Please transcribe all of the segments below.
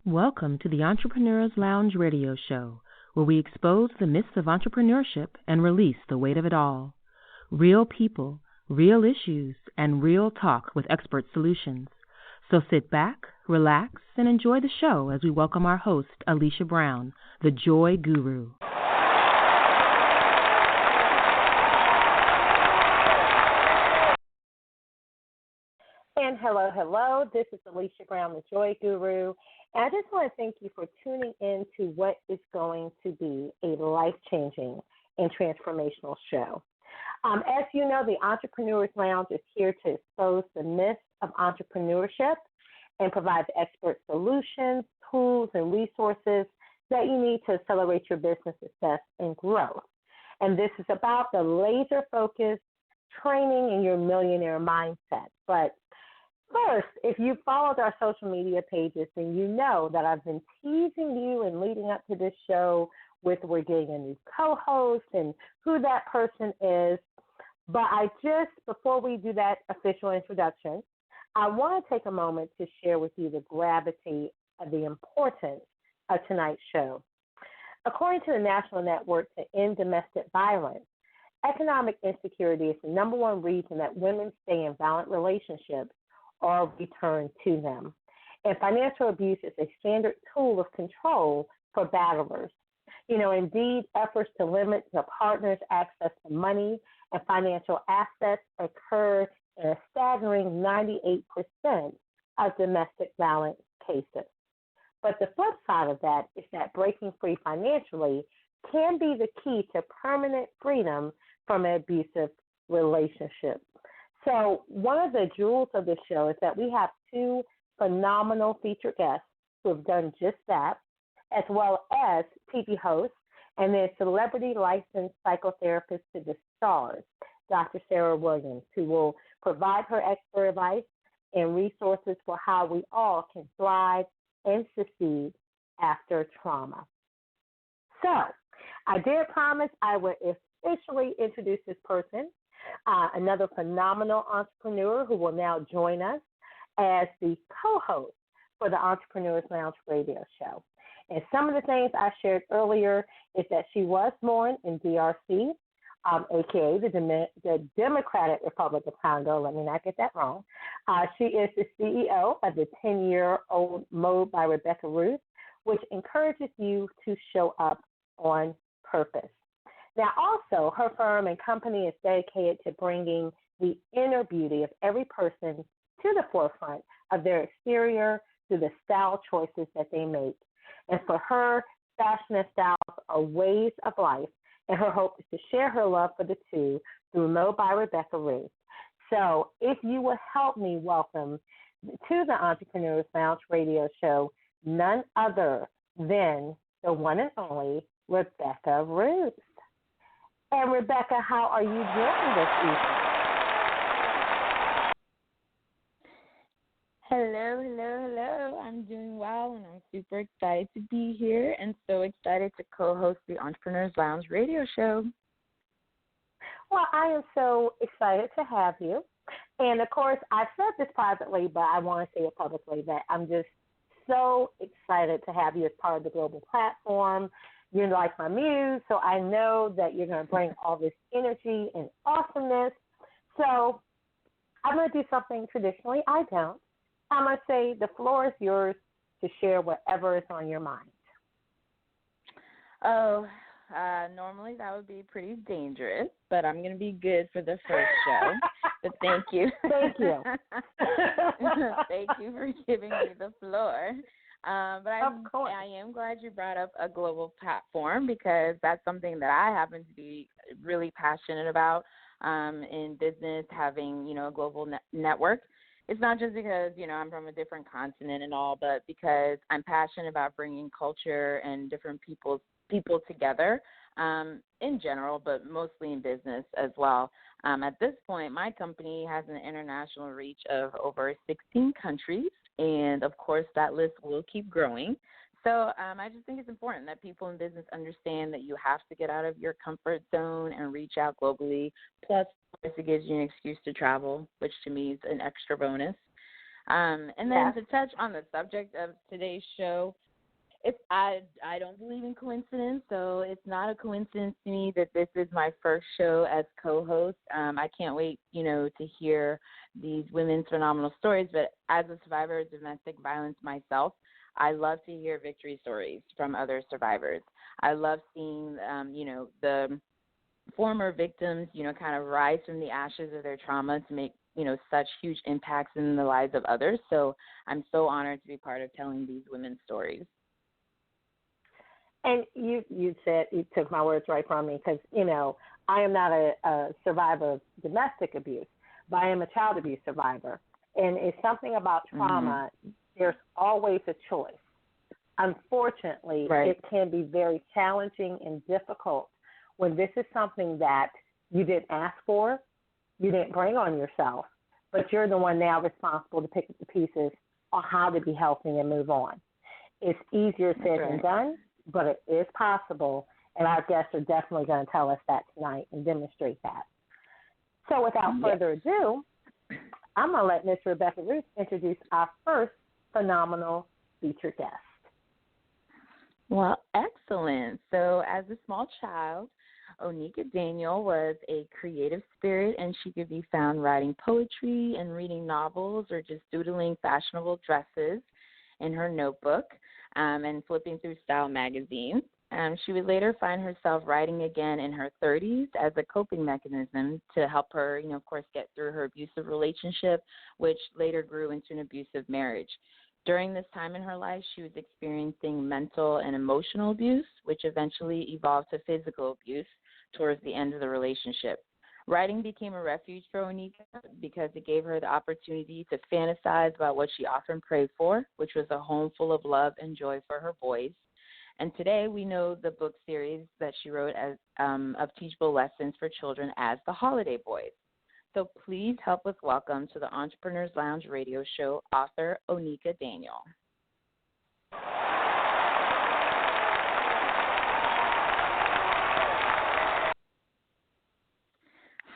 Welcome to the Entrepreneurs Lounge radio show, where we expose the myths of entrepreneurship and release the weight of it all. Real people, real issues, and real talk with expert solutions. So sit back, relax, and enjoy the show as we welcome our host, Alicia Brown, the Joy Guru. And hello. This is Alicia Brown, the Joy Guru. And I just want to thank you for tuning in to what is going to be a life-changing and transformational show. As you know, the Entrepreneurs Lounge is here to expose the myths of entrepreneurship and provide expert solutions, tools, and resources that you need to accelerate your business success and growth. And this is about the laser-focused training in your millionaire mindset. But first, if you followed our social media pages, then you know that I've been teasing you and leading up to this show with we're getting a new co-host and who that person is. But before we do that official introduction, I want to take a moment to share with you the gravity of the importance of tonight's show. According to the National Network to End Domestic Violence, economic insecurity is the number one reason that women stay in violent relationships or return to them. And financial abuse is a standard tool of control for batterers. Indeed, efforts to limit the partner's access to money and financial assets occur in a staggering 98% of domestic violence cases. But the flip side of that is that breaking free financially can be the key to permanent freedom from an abusive relationship. So one of the jewels of this show is that we have two phenomenal featured guests who have done just that, as well as TV hosts and their celebrity licensed psychotherapist to the stars, Dr. Sarah Williams, who will provide her expert advice and resources for how we all can thrive and succeed after trauma. So I did promise I would officially introduce this person, another phenomenal entrepreneur who will now join us as the co-host for the Entrepreneurs Lounge radio show. And some of the things I shared earlier is that she was born in DRC, a.k.a. the Democratic Republic of Congo. Let me not get that wrong. She is the CEO of the 10-year-old Mode by Rebecca Ruth, which encourages you to show up on purpose. Now, also, her firm and company is dedicated to bringing the inner beauty of every person to the forefront of their exterior through the style choices that they make. And for her, fashion and styles are ways of life, and her hope is to share her love for the two through Mode by Rebecca Ruth. So if you would help me welcome to the Entrepreneurs Lounge radio show none other than the one and only Rebecca Ruth. And Rebecca, how are you doing this evening? Hello. I'm doing well, and I'm super excited to be here and so excited to co-host the Entrepreneurs Lounge radio show. Well, I am so excited to have you. And, of course, I've said this privately, but I want to say it publicly, that I'm just so excited to have you as part of the global platform. You're like my muse, so I know that you're going to bring all this energy and awesomeness. So I'm going to do something traditionally I don't. I'm going to say the floor is yours to share whatever is on your mind. Normally that would be pretty dangerous, but I'm going to be good for the first show. But thank you. Thank you. Thank you for giving me the floor. But I am glad you brought up a global platform, because that's something that I happen to be really passionate about in business, having, a global network. It's not just because, I'm from a different continent and all, but because I'm passionate about bringing culture and different people together in general, but mostly in business as well. At this point, my company has an international reach of over 16 countries, and, of course, that list will keep growing. So I just think it's important that people in business understand that you have to get out of your comfort zone and reach out globally. Plus, of course, it gives you an excuse to travel, which to me is an extra bonus. And then to touch on the subject of today's show, I don't believe in coincidence, so it's not a coincidence to me that this is my first show as co-host. I can't wait, to hear these women's phenomenal stories. But as a survivor of domestic violence myself, I love to hear victory stories from other survivors. I love seeing, the former victims, kind of rise from the ashes of their trauma to make, such huge impacts in the lives of others. So I'm so honored to be part of telling these women's stories. And you said, you took my words right from me, because, I am not a survivor of domestic abuse, but I am a child abuse survivor. And it's something about trauma, there's always a choice. Unfortunately, It can be very challenging and difficult when this is something that you didn't ask for, you didn't bring on yourself, but you're the one now responsible to pick up the pieces on how to be healthy and move on. It's easier said than done, but it is possible, and our guests are definitely going to tell us that tonight and demonstrate that. So without further ado, I'm going to let Ms. Rebecca Ruth introduce our first phenomenal featured guest. Well, excellent. So as a small child, Onika Daniel was a creative spirit, and she could be found writing poetry and reading novels or just doodling fashionable dresses in her notebook and flipping through style magazines. She would later find herself writing again in her 30s as a coping mechanism to help her, of course, get through her abusive relationship, which later grew into an abusive marriage. During this time in her life, she was experiencing mental and emotional abuse, which eventually evolved to physical abuse towards the end of the relationship. Writing became a refuge for Onika because it gave her the opportunity to fantasize about what she often prayed for, which was a home full of love and joy for her boys. And today we know the book series that she wrote as of teachable lessons for children as The Holiday Boys. So please help us welcome to the Entrepreneurs Lounge radio show author Onika Daniel.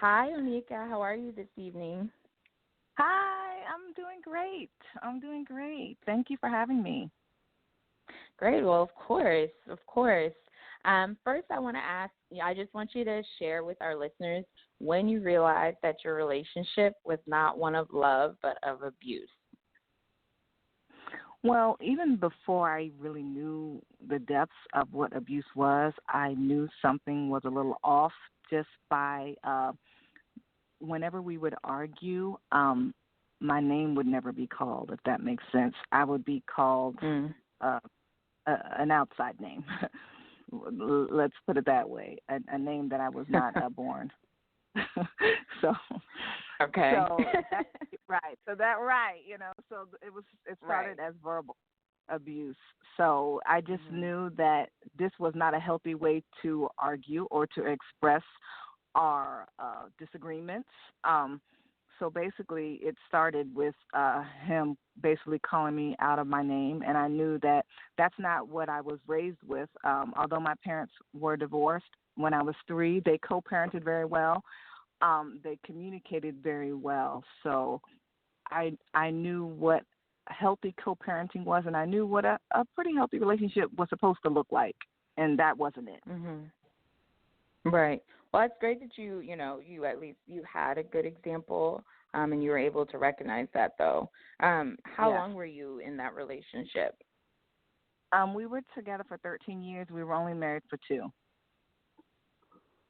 Hi, Onika. How are you this evening? Hi, I'm doing great. Thank you for having me. Great. Well, of course. First, I want to ask, I just want you to share with our listeners when you realized that your relationship was not one of love, but of abuse. Well, even before I really knew the depths of what abuse was, I knew something was a little off just by whenever we would argue, my name would never be called, if that makes sense. I would be called an outside name. Let's put it that way, a name that I was not born. So okay. So it started as verbal abuse. So I just knew that this was not a healthy way to argue or to express our disagreements. So basically it started with him basically calling me out of my name, and I knew that that's not what I was raised with. Although my parents were divorced when I was 3, they co-parented very well. They communicated very well. So I knew what healthy co-parenting was, and I knew what a pretty healthy relationship was supposed to look like, and that wasn't it. Mm-hmm. Right. Well, it's great that you at least you had a good example, and you were able to recognize that, though. How long were you in that relationship? We were together for 13 years. We were only married for 2.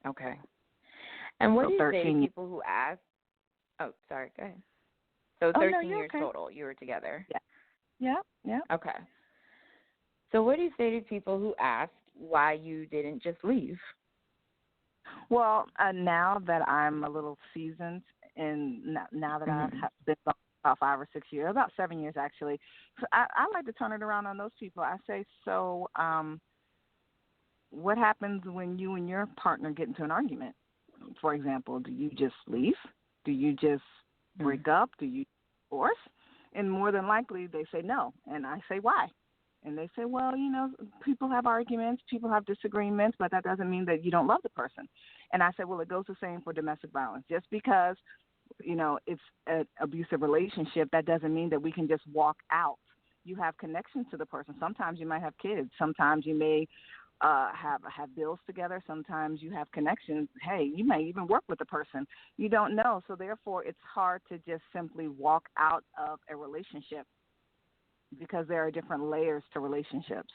Okay. And what do you say to people who ask? Oh, sorry. Go ahead. So 13 years total you were together. Yeah. Okay. So what do you say to people who ask why you didn't just leave? Well, now that I'm a little seasoned, and now that I've been gone about 5 or 6 years, about 7 years actually, so I like to turn it around on those people. I say, so what happens when you and your partner get into an argument? For example, do you just leave? Do you just break up? Do you divorce? And more than likely they say no. And I say, why? And they say, well, people have arguments, people have disagreements, but that doesn't mean that you don't love the person. And I say, well, it goes the same for domestic violence. Just because it's an abusive relationship, that doesn't mean that we can just walk out. You have connections to the person. Sometimes you might have kids. Sometimes you may have bills together. Sometimes you have connections. Hey, you may even work with the person. You don't know. So therefore, it's hard to just simply walk out of a relationship because there are different layers to relationships.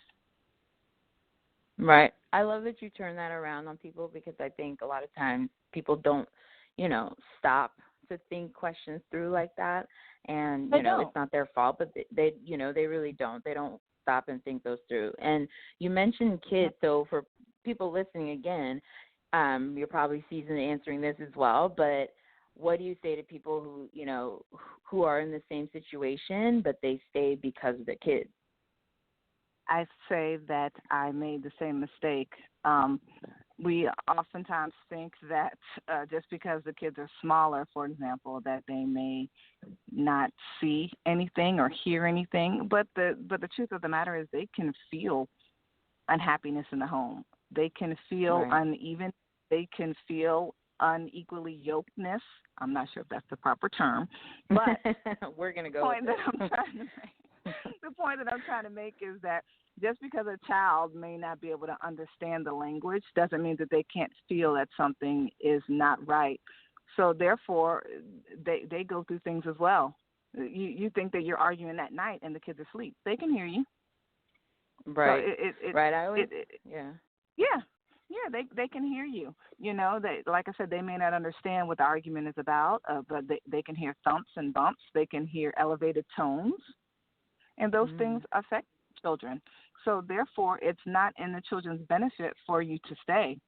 Right. I love that you turn that around on people, because I think a lot of times people don't, stop to think questions through like that. And, it's not their fault, but they really don't. They don't stop and think those through. And you mentioned kids. So for people listening again, you're probably seasoned answering this as well, but what do you say to people who are in the same situation, but they stay because of their kids? I say that I made the same mistake. We oftentimes think that just because the kids are smaller, for example, that they may not see anything or hear anything. But the truth of the matter is they can feel unhappiness in the home. They can feel uneven. They can feel unequally yokedness. I'm not sure if that's the proper term, but we're going to go with it. The point that I'm trying to make is that just because a child may not be able to understand the language doesn't mean that they can't feel that something is not right. So therefore, they go through things as well. You think that you're arguing at night and the kids are asleep. They can hear you. Right. So right. Yeah, they can hear you. They, like I said, they may not understand what the argument is about, but they can hear thumps and bumps. They can hear elevated tones. And those things affect children. So therefore, it's not in the children's benefit for you to stay,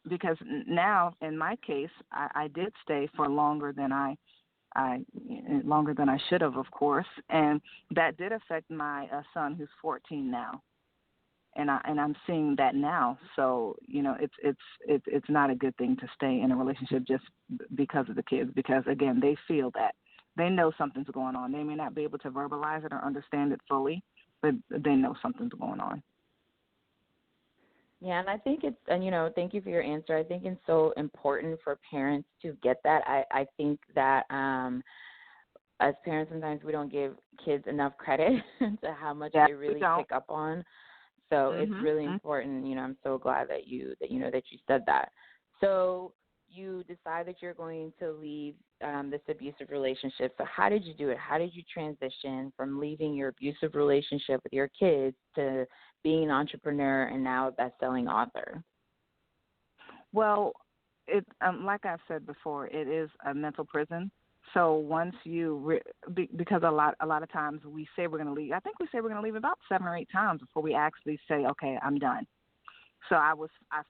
because now, in my case, I did stay for longer than I should have, of course, and that did affect my son, who's 14 now, and I'm seeing that now. So it's not a good thing to stay in a relationship just because of the kids, because again, they feel that. They know something's going on. They may not be able to verbalize it or understand it fully, but they know something's going on. Yeah, and I think thank you for your answer. I think it's so important for parents to get that. I think that as parents, sometimes we don't give kids enough credit to how much they really pick up on. So it's really important. I'm so glad that you said that. So you decide that you're going to leave this abusive relationship. So how did you do it? How did you transition from leaving your abusive relationship with your kids to being an entrepreneur and now a best-selling author? Well, it like I've said before, it is a mental prison. So once you because a lot of times we say we're going to leave. I think we say we're going to leave about 7 or 8 times before we actually say, okay, I'm done. So I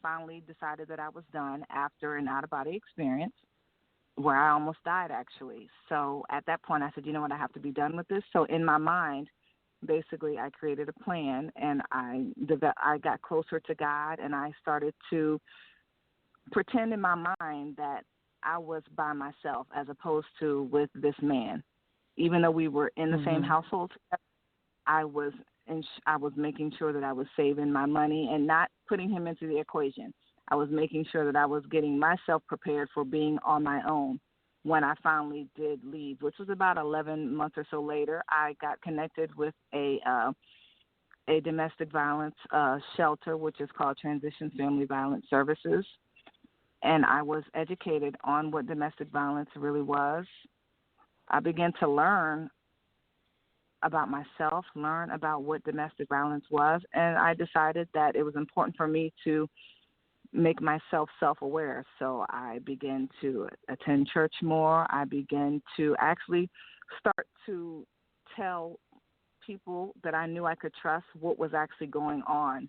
finally decided that I was done after an out-of-body experience where I almost died, actually. So at that point, I said, you know what, I have to be done with this. So in my mind, basically, I created a plan, and I got closer to God, and I started to pretend in my mind that I was by myself as opposed to with this man. Even though we were in the same household together, I was making sure that I was saving my money and not putting him into the equation. I was making sure that I was getting myself prepared for being on my own when I finally did leave, which was about 11 months or so later. I got connected with a domestic violence shelter, which is called Transition Family Violence Services, and I was educated on what domestic violence really was. I began to learn about myself, learn about what domestic violence was, and I decided that it was important for me to make myself self-aware. So I began to attend church more. I began to actually start to tell people that I knew I could trust what was actually going on.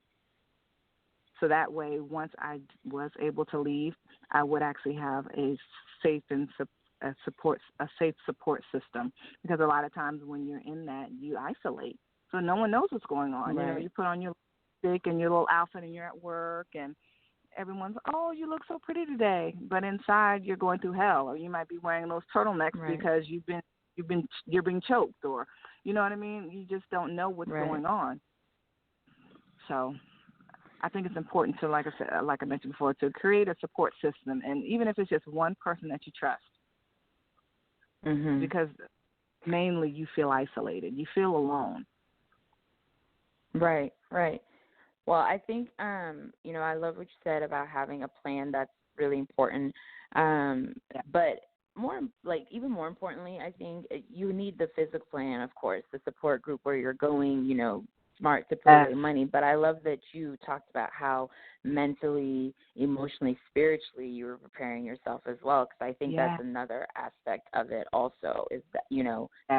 So that way, once I was able to leave, I would actually have a safe support system. Because a lot of times when you're in that, you isolate, so no one knows what's going on. Right. You put on your lipstick and your little outfit, and you're at work, and everyone's, oh, you look so pretty today, but inside you're going through hell. Or you might be wearing those turtlenecks because you're being choked, or you know what I mean. You just don't know what's going on. So I think it's important to, like I mentioned before, to create a support system, and even if it's just one person that you trust. because mainly you feel isolated. You feel alone. Right, right. Well, I think, I love what you said about having a plan. That's really important. But even more importantly, I think you need the physical plan, of course, the support group where you're going, smart to put away money. But I love that you talked about how mentally, emotionally, spiritually you were preparing yourself as well, because I think that's another aspect of it also, is that,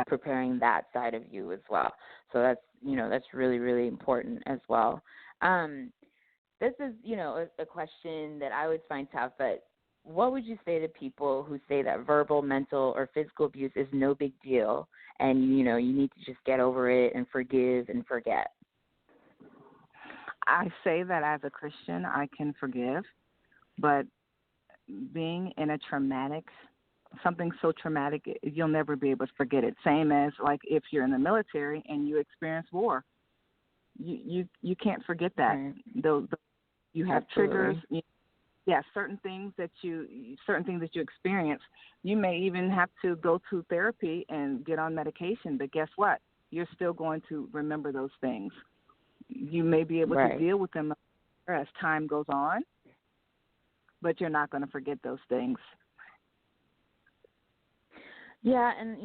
preparing that side of you as well. So that's really, really important as well. This is, a question that I would find tough, but what would you say to people who say that verbal, mental, or physical abuse is no big deal and, you need to just get over it and forgive and forget? I say that as a Christian, I can forgive, but being in something so traumatic, you'll never be able to forget it. Same as like if you're in the military and you experience war, you can't forget that. Right. You have Absolutely. triggers. Certain things that you experience. You may even have to go to therapy and get on medication, but guess what? You're still going to remember those things. You may be able to deal with them as time goes on, but you're not going to forget those things. Yeah, and,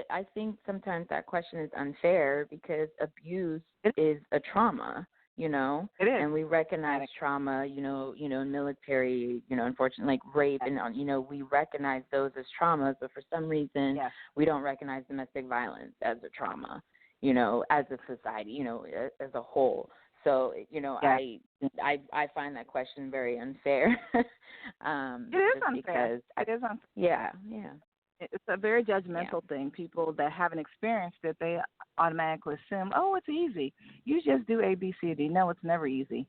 I think sometimes that question is unfair because abuse is a trauma, It is. and we recognize trauma, in military, unfortunately, like rape, and, we recognize those as traumas, but for some reason we don't recognize domestic violence as a trauma, as a society, as a whole. So, I find that question very unfair. It is unfair. It is unfair. Yeah. It's a very judgmental thing. People that haven't experienced it, they automatically assume, oh, it's easy. You just do A, B, C, D. No, it's never easy.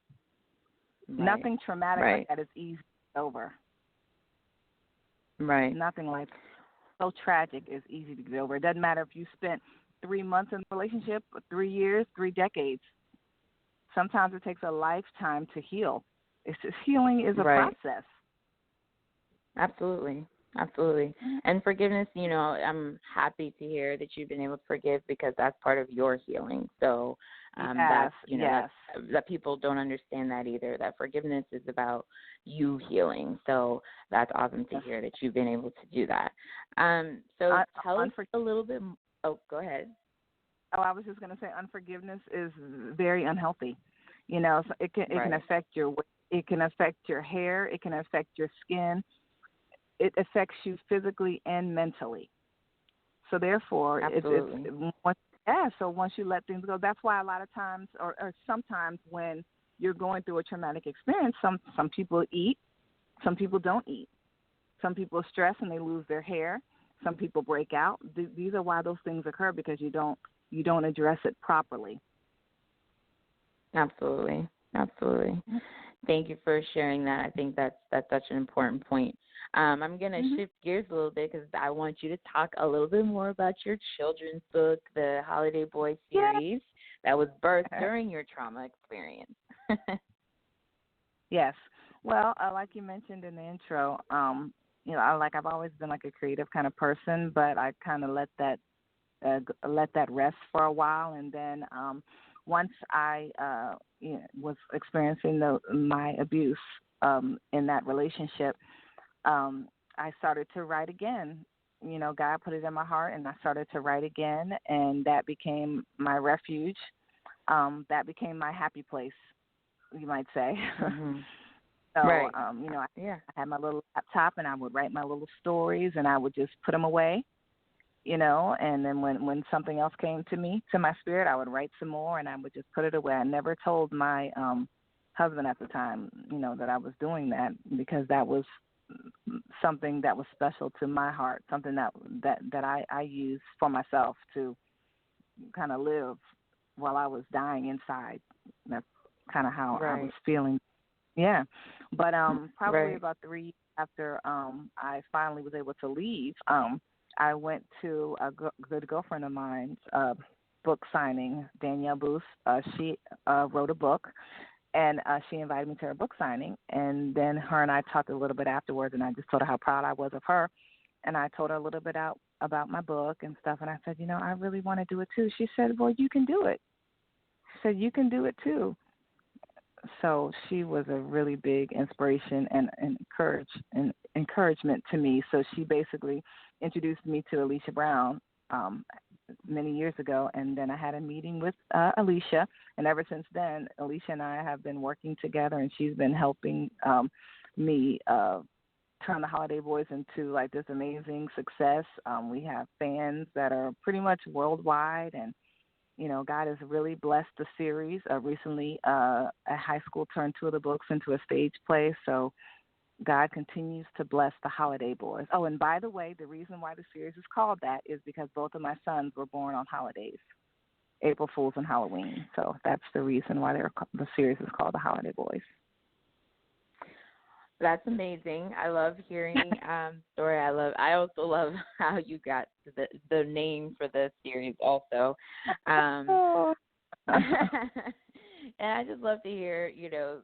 Right. Nothing traumatic like that is easy over. Right. Nothing like so tragic is easy to get over. It doesn't matter if you spent 3 months in a relationship, 3 years, 3 decades. Sometimes it takes a lifetime to heal. It's just healing is a process. Absolutely. And forgiveness, I'm happy to hear that you've been able to forgive because that's part of your healing. So that's that people don't understand that either, that forgiveness is about you healing. So that's awesome to hear that you've been able to do that. So tell us a little bit. Oh, go ahead. Oh, I was just going to say unforgiveness is very unhealthy. So it can affect your weight, it can affect your hair, it can affect your skin. It affects you physically and mentally. So therefore, so once you let things go, that's why a lot of times or sometimes when you're going through a traumatic experience, some people eat, some people don't eat. Some people stress and they lose their hair. Some people break out. These are why those things occur, because you don't address it properly. Absolutely. Thank you for sharing that. I think that's such an important point. I'm going to shift gears a little bit because I want you to talk a little bit more about your children's book, the Holiday Boy series that was birthed during your trauma experience. Yes. Well, like you mentioned in the intro, I've always been like a creative kind of person, but I kind of let that rest for a while, and then once I was experiencing my abuse in that relationship, I started to write again. God put it in my heart, and I started to write again, and that became my refuge. That became my happy place, you might say. So, I had my little laptop, and I would write my little stories, and I would just put them away. And then when something else came to my spirit, I would write some more, and I would just put it away. I never told my husband at the time, that I was doing that, because that was something that was special to my heart, something that I used for myself to kind of live while I was dying inside. That's kind of how I was feeling. Yeah. But probably about 3 years after I finally was able to leave, I went to a good girlfriend of mine's book signing, Danielle Booth. She wrote a book, and she invited me to her book signing. And then her and I talked a little bit afterwards, and I just told her how proud I was of her. And I told her a little bit about my book and stuff, and I said, I really want to do it too. She said, well, you can do it. She said, you can do it too. So she was a really big inspiration and encouragement to me. So she basically introduced me to Alicia Brown many years ago, and then I had a meeting with Alicia, and ever since then, Alicia and I have been working together, and she's been helping me turn the Holiday Boys into like this amazing success. We have fans that are pretty much worldwide, and God has really blessed the series. Recently, a high school turned two of the books into a stage play, so God continues to bless the Holiday Boys. Oh, and by the way, the reason why the series is called that is because both of my sons were born on holidays, April Fools and Halloween. So that's the reason why the series is called The Holiday Boys. That's amazing. I love hearing story. I also love how you got the name for the series also. And I just love to hear,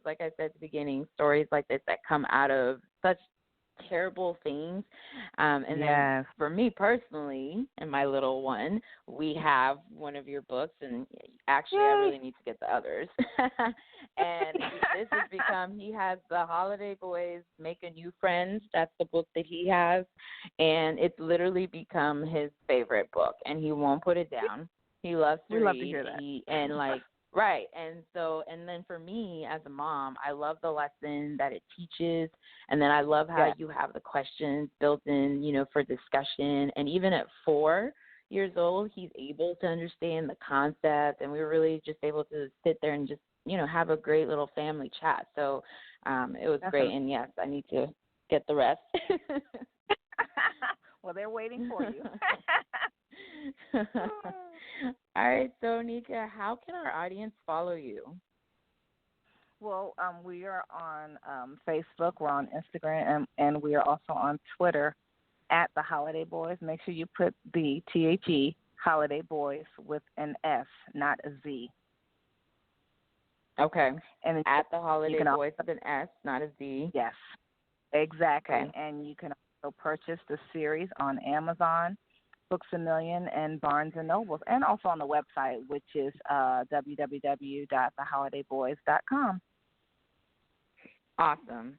like I said at the beginning, stories like this that come out of such terrible things. And then for me personally and my little one, we have one of your books, and actually I really need to get the others. And this has become, he has The Holiday Boys Make New Friends. That's the book that he has, and it's literally become his favorite book, and he won't put it down. He loves to read. Love to hear that. Right. And then for me as a mom, I love the lesson that it teaches. And then I love how you have the questions built in, for discussion. And even at 4 years old, he's able to understand the concept. And we were really just able to sit there and just, have a great little family chat. So it was great. And yes, I need to get the rest. Well, they're waiting for you. All right, so Nika, how can our audience follow you? Well, we are on Facebook, we're on Instagram, and we are also on Twitter at The Holiday Boys. Make sure you put the THE, Holiday Boys, with an S, not a Z. Okay, and at The Holiday Boys with an S, not a Z. Yes, exactly. Okay. And you can also purchase the series on Amazon, Books A Million, and Barnes & Nobles, and also on the website, which is www.theholidayboys.com. Awesome.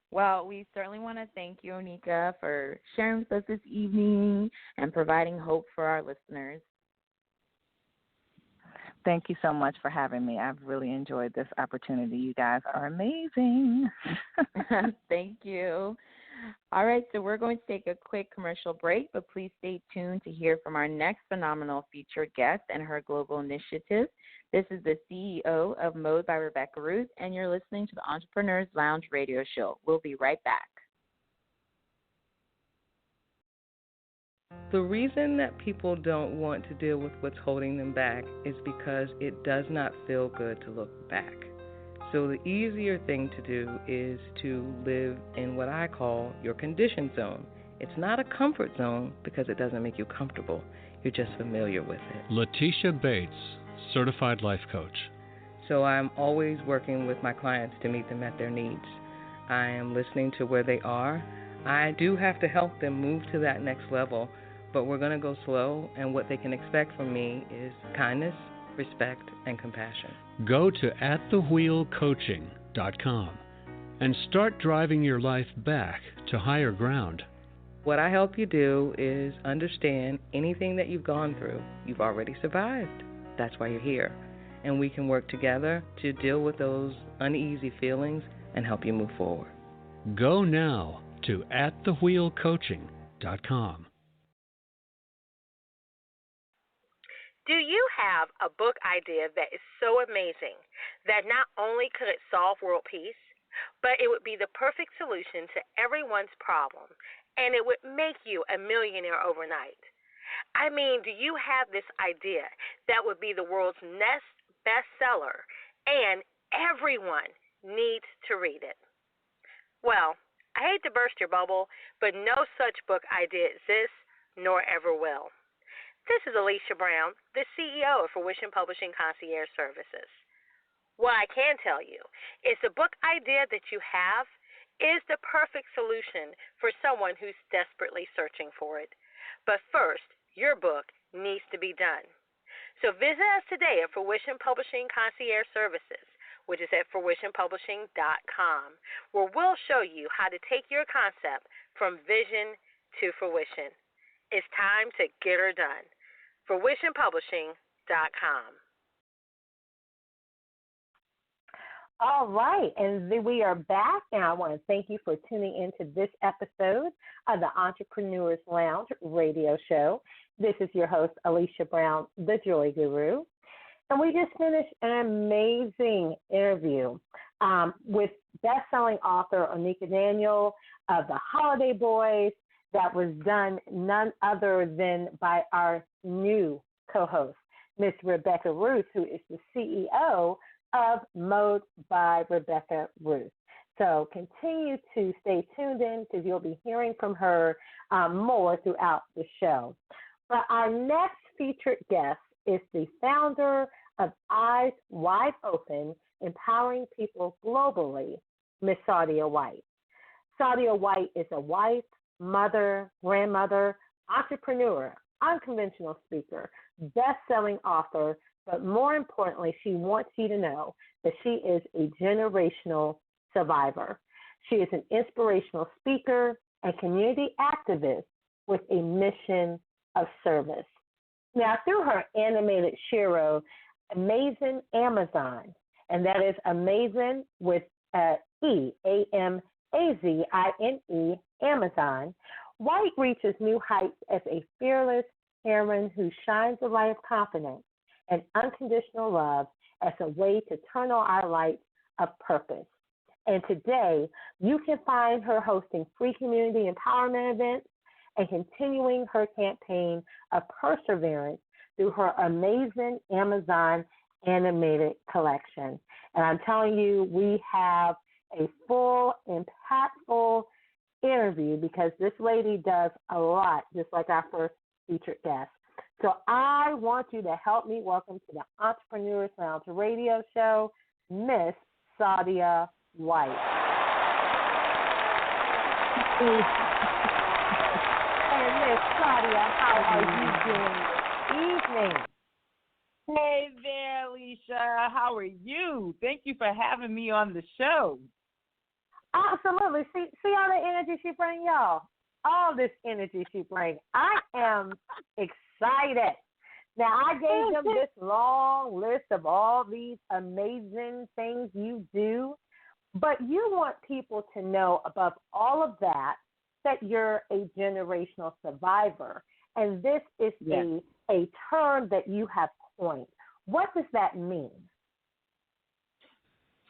Well, we certainly want to thank you, Onika, for sharing with us this evening and providing hope for our listeners. Thank you so much for having me. I've really enjoyed this opportunity. You guys are amazing. Thank you. All right, so we're going to take a quick commercial break, but please stay tuned to hear from our next phenomenal featured guest and her global initiative. This is the CEO of Mode by Rebecca Ruth, and you're listening to the Entrepreneurs Lounge radio show. We'll be right back. The reason that people don't want to deal with what's holding them back is because it does not feel good to look back. So the easier thing to do is to live in what I call your condition zone. It's not a comfort zone because it doesn't make you comfortable. You're just familiar with it. Letitia Bates, Certified Life Coach. So I'm always working with my clients to meet them at their needs. I am listening to where they are. I do have to help them move to that next level, but we're going to go slow, and what they can expect from me is kindness, respect, and compassion. Go to atthewheelcoaching.com and start driving your life back to higher ground. What I help you do is understand anything that you've gone through, you've already survived. That's why you're here. And we can work together to deal with those uneasy feelings and help you move forward. Go now to atthewheelcoaching.com. Do you have a book idea that is so amazing that not only could it solve world peace, but it would be the perfect solution to everyone's problem, and it would make you a millionaire overnight? I mean, do you have this idea that would be the world's next bestseller, and everyone needs to read it? Well, I hate to burst your bubble, but no such book idea exists, nor ever will. This is Alicia Brown, the CEO of Fruition Publishing Concierge Services. What I can tell you is the book idea that you have is the perfect solution for someone who's desperately searching for it. But first, your book needs to be done. So visit us today at Fruition Publishing Concierge Services, which is at fruitionpublishing.com, where we'll show you how to take your concept from vision to fruition. It's time to get her done. fruitionpublishing.com. All right, and we are back. And I want to thank you for tuning into this episode of the Entrepreneurs Lounge radio show. This is your host, Alicia Brown, the Joy Guru. And we just finished an amazing interview with best-selling author Onika Daniel of The Holiday Boys that was done none other than by our new co-host, Miss Rebecca Ruth, who is the CEO of Mode by Rebecca Ruth. So continue to stay tuned in because you'll be hearing from her more throughout the show. But our next featured guest is the founder of Eyes Wide Open, Empowering People Globally, Miss Sadia White. Sadia White is a wife, mother, grandmother, entrepreneur, unconventional speaker, best-selling author, but more importantly, she wants you to know that she is a generational survivor. She is an inspirational speaker and community activist with a mission of service. Now, through her animated shiro, Amazing Amazon, and that is Amazing with E, A-M-A-Z-I-N-E, Amazon, White reaches new heights as a fearless heroine who shines a light of confidence and unconditional love as a way to turn on our lights of purpose. And today, you can find her hosting free community empowerment events and continuing her campaign of perseverance through her Amazing Amazon animated collection. And I'm telling you, we have a full, impactful interview because this lady does a lot, just like our first featured guest. So I want you to help me welcome to the Entrepreneurs Lounge radio show, Miss Sadia White. And Miss Sadia, how are you doing this evening? Hey there, Alicia. How are you? Thank you for having me on the show. Absolutely. See all the energy she brings, y'all? All this energy she brings. I am excited. Now, I gave them this long list of all these amazing things you do, but you want people to know above all of that you're a generational survivor. And this is a term that you have coined. What does that mean?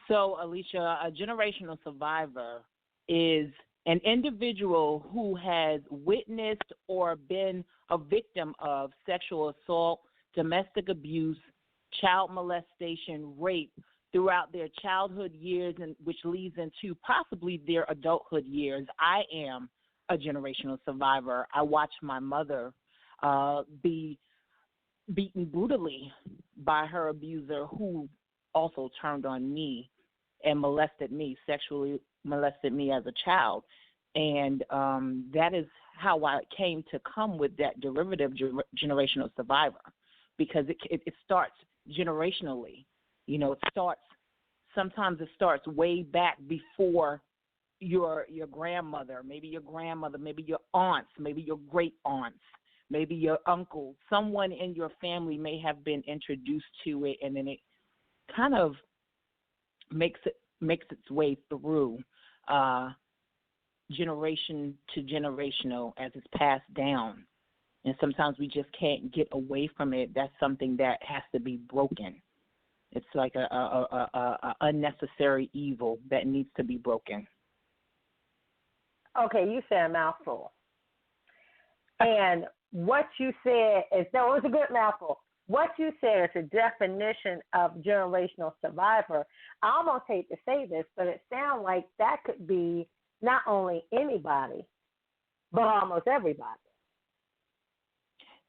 So, Alicia, a generational survivor is an individual who has witnessed or been a victim of sexual assault, domestic abuse, child molestation, rape throughout their childhood years, and which leads into possibly their adulthood years. I am a generational survivor. I watched my mother be beaten brutally by her abuser, who also turned on me and sexually molested me as a child. And that is how I came to come with that derivative generational survivor, because it starts generationally. You know, sometimes it starts way back before your grandmother, maybe your aunts, maybe your great aunts, maybe your uncle. Someone in your family may have been introduced to it, and then it kind of makes its way through generation to generational as it's passed down. And sometimes we just can't get away from it. That's something that has to be broken. It's like a unnecessary evil that needs to be broken. Okay, you said a mouthful. And what you said it was a good mouthful. What you said is a definition of generational survivor. I almost hate to say this, but it sounds like that could be not only anybody, but almost everybody.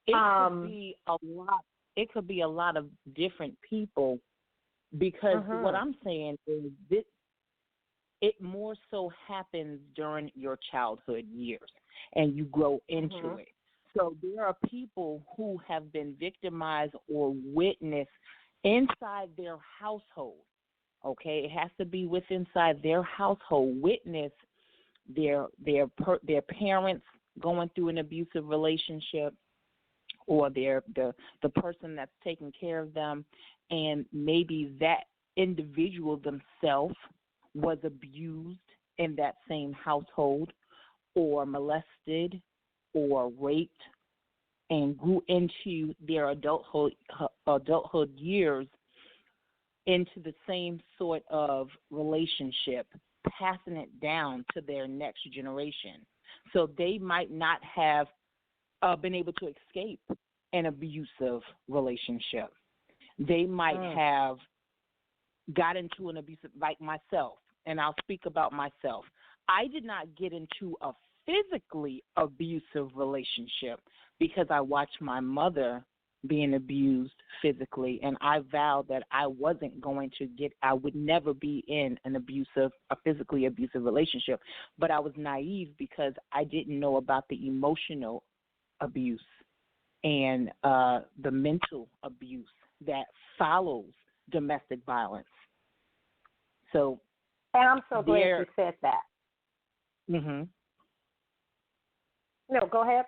It could be a lot. It could be a lot of different people, because what I'm saying is this. It more so happens during your childhood years, and you grow into it. So there are people who have been victimized or witnessed inside their household. Okay, it has to be inside their household. Witness their parents going through an abusive relationship, or the person that's taking care of them, and maybe that individual themselves was abused in that same household, or molested, or raped, and grew into their adulthood years into the same sort of relationship, passing it down to their next generation. So they might not have been able to escape an abusive relationship. They might have got into an abusive, like myself, and I'll speak about myself. I did not get into a physically abusive relationship because I watched my mother being abused physically, and I vowed that I would never be in a physically abusive relationship. But I was naive because I didn't know about the emotional abuse and the mental abuse that follows domestic violence. So, and I'm so glad you said that. Mhm. No, go ahead.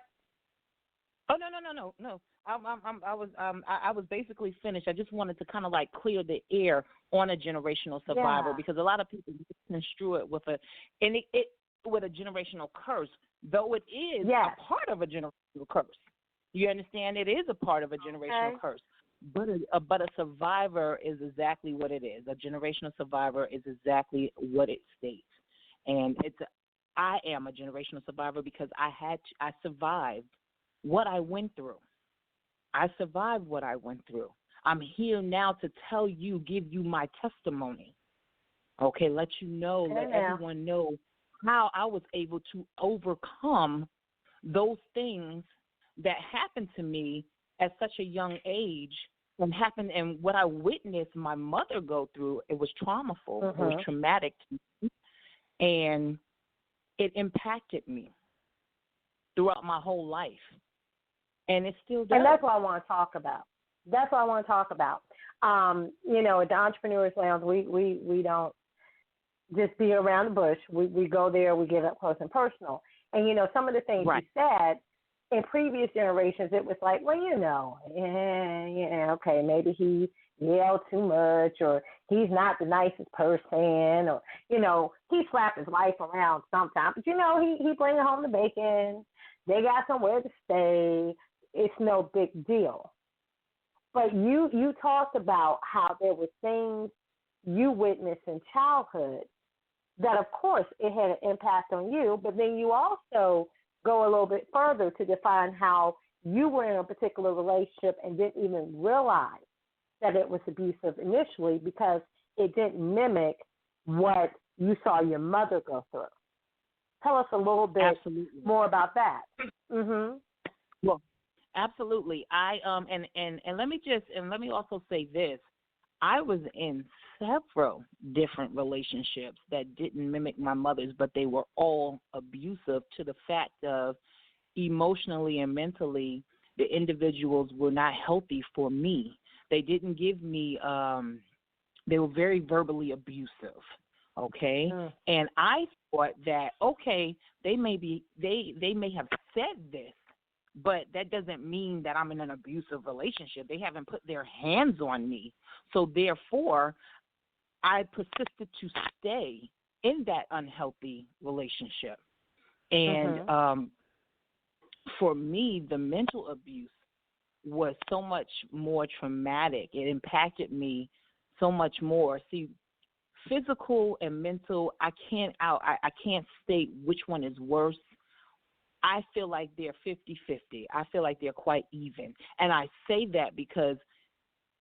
Oh no. I was basically finished. I just wanted to kind of like clear the air on a generational survivor, because a lot of people construe it with a generational curse, though it is a part of a generational curse. You understand? It is a part of a generational curse. But a survivor is exactly what it is. A generational survivor is exactly what it states, and I am a generational survivor because I survived what I went through. I survived what I went through. I'm here now to give you my testimony. Okay, let you know, let everyone know how I was able to overcome those things that happened to me at such a young age, and what I witnessed my mother go through. It was traumaful. It was traumatic to me, and it impacted me throughout my whole life. And it still does. And that's what I want to talk about. At the Entrepreneurs Lounge, we don't just be around the bush. We go there, we get up close and personal. And, some of the things you said, in previous generations, it was like, well, okay, maybe he yelled too much, or he's not the nicest person, or, he slapped his wife around sometimes. But, he bring home the bacon. They got somewhere to stay. It's no big deal. But you talked about how there were things you witnessed in childhood that, of course, it had an impact on you, but then you also go a little bit further to define how you were in a particular relationship and didn't even realize that it was abusive initially because it didn't mimic what you saw your mother go through. Tell us a little bit more about that. Mm-hmm. Well, absolutely. And let me also say this. I was in several different relationships that didn't mimic my mother's, but they were all abusive to the fact of emotionally and mentally the individuals were not healthy for me. They didn't give me they were very verbally abusive. Okay? And I thought that, okay, they may have said this, but that doesn't mean that I'm in an abusive relationship. They haven't put their hands on me. So therefore, I persisted to stay in that unhealthy relationship. And for me, the mental abuse was so much more traumatic. It impacted me so much more. See, physical and mental, I can't state which one is worse. I feel like they're 50-50. I feel like they're quite even. And I say that because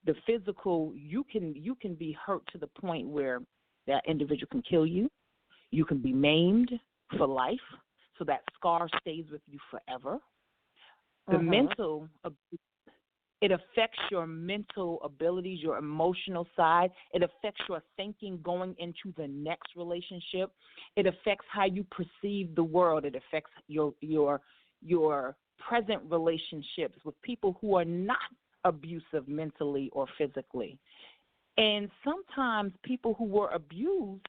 the physical, you can be hurt to the point where that individual can kill you. You can be maimed for life, so that scar stays with you forever. The mental abuse, it affects your mental abilities, your emotional side. It affects your thinking going into the next relationship. It affects how you perceive the world. It affects your present relationships with people who are not abusive mentally or physically. And sometimes people who were abused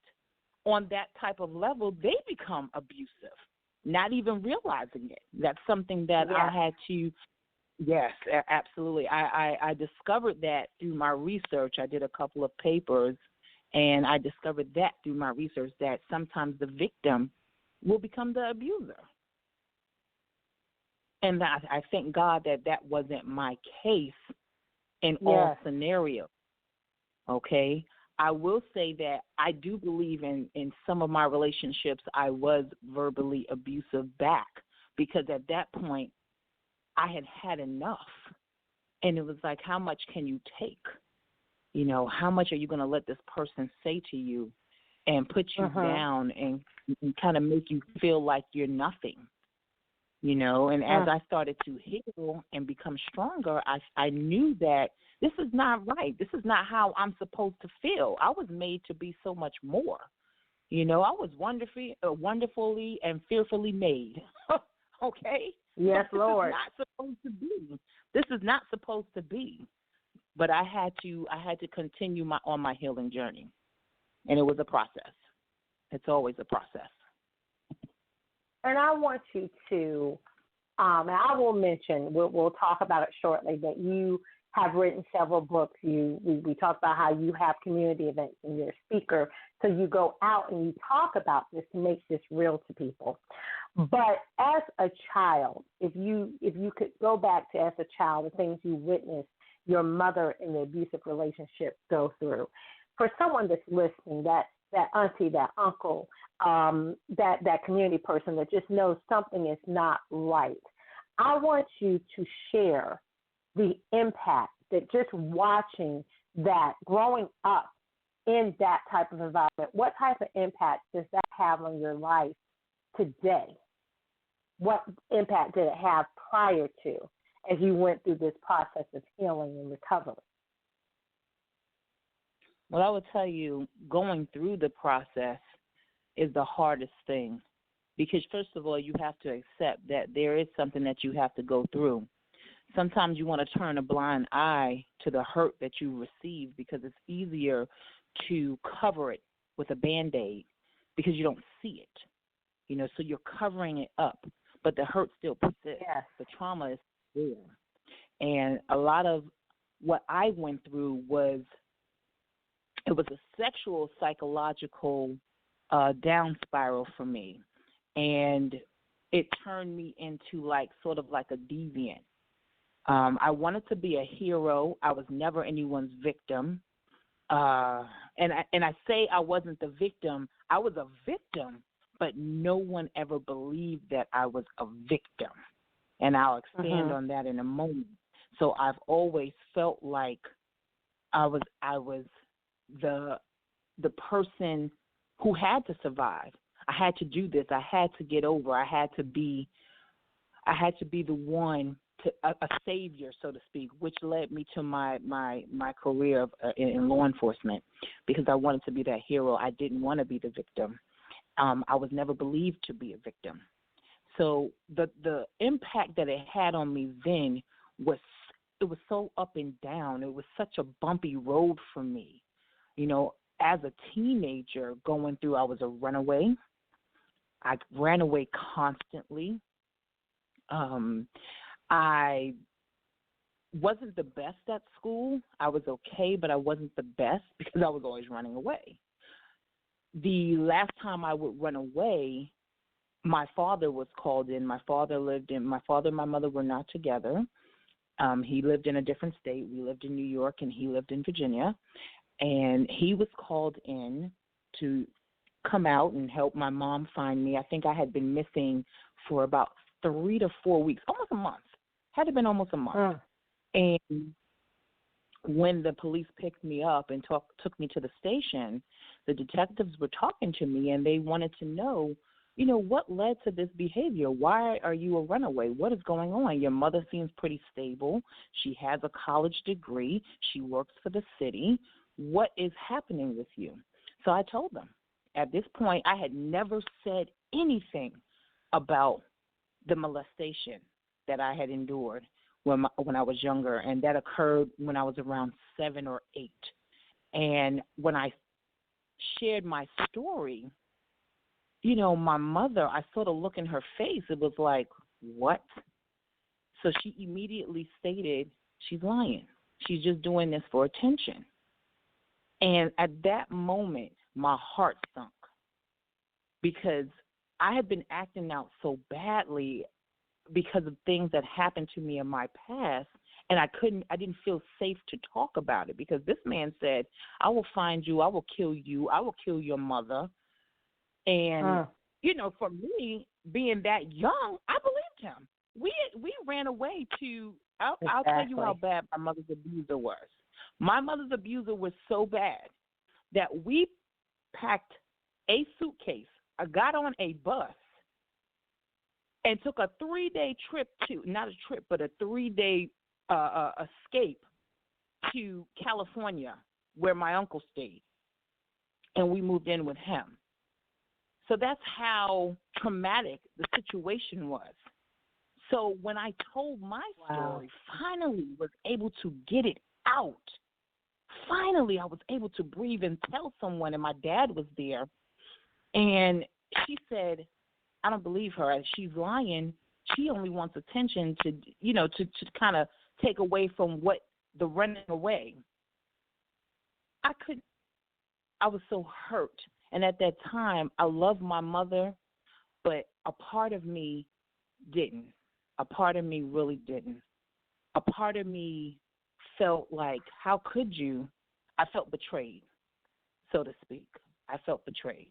on that type of level, they become abusive, not even realizing it. That's something that I had to, yes, absolutely. I discovered that through my research. I did a couple of papers, and I discovered that through my research that sometimes the victim will become the abuser. And I thank God that that wasn't my case in all scenarios. Okay? I will say that I do believe in some of my relationships I was verbally abusive back, because at that point I had had enough. And it was like, how much can you take? You know, how much are you going to let this person say to you and put you down and kind of make you feel like you're nothing? You know, and as I started to heal and become stronger, I knew that this is not right. This is not how I'm supposed to feel. I was made to be so much more. You know, I was wonderfully and fearfully made. Okay? Yes, this Lord. This is not supposed to be. This is not supposed to be. But I had to continue on my healing journey. And it was a process. It's always a process. And I want you to, and I will mention, we'll talk about it shortly, that you have written several books. We talk about how you have community events and you're a speaker. So you go out and you talk about this to make this real to people. But as a child, if you could go back to as a child, the things you witnessed your mother in the abusive relationship go through, for someone that's listening, that auntie, that uncle, that community person that just knows something is not right, I want you to share the impact that just watching that, growing up in that type of environment, what type of impact does that have on your life today? What impact did it have prior to as you went through this process of healing and recovery? Well, I would tell you, going through the process is the hardest thing, because first of all, you have to accept that there is something that you have to go through. Sometimes you want to turn a blind eye to the hurt that you receive, because it's easier to cover it with a Band-Aid because you don't see it. You know, so you're covering it up, but the hurt still persists. Yes. The trauma is there. And a lot of what I went through was a sexual, psychological down spiral for me. And it turned me into sort of like a deviant. I wanted to be a hero. I was never anyone's victim. And I say I wasn't the victim. I was a victim, but no one ever believed that I was a victim. And I'll expand on that in a moment. So I've always felt like I was the person who had to survive. I had to do this. I had to get over. I had to be the one, a savior, so to speak, which led me to my career in law enforcement, because I wanted to be that hero. I didn't want to be the victim. I was never believed to be a victim. So the impact that it had on me then was so up and down. It was such a bumpy road for me. You know, as a teenager going through, I was a runaway. I ran away constantly. I wasn't the best at school. I was okay, but I wasn't the best because I was always running away. The last time I would run away, my father was called in. My father and my mother were not together. He lived in a different state. We lived in New York, and he lived in Virginia. And he was called in to come out and help my mom find me. I think I had been missing for about 3 to 4 weeks, almost a month. Had to been almost a month. And when the police picked me up and took me to the station, the detectives were talking to me, and they wanted to know, you know, what led to this behavior? Why are you a runaway? What is going on? Your mother seems pretty stable. She has a college degree. She works for the city. What is happening with you? So I told them. At this point, I had never said anything about the molestation. that I had endured when I was younger, and that occurred when I was around 7 or 8. And when I shared my story, my mother, I saw the look in her face. It was like, what? So she immediately stated, she's lying. She's just doing this for attention. And at that moment, my heart sunk because I had been acting out so badly because of things that happened to me in my past, and I didn't feel safe to talk about it because this man said, I will find you, I will kill you, I will kill your mother. And, for me, being that young, I believed him. We ran away to, I'll tell you how bad my mother's abuser was. My mother's abuser was so bad that we packed a suitcase, I got on a bus, and took a 3-day trip not a trip, but a 3-day escape to California where my uncle stayed. And we moved in with him. So that's how traumatic the situation was. So when I told my story, finally was able to get it out. Finally, I was able to breathe and tell someone, and my dad was there. And she said, I don't believe her. She's lying. She only wants attention to kind of take away from what the running away. I was so hurt. And at that time, I loved my mother, but a part of me didn't. A part of me really didn't. A part of me felt like, how could you? I felt betrayed, so to speak. I felt betrayed.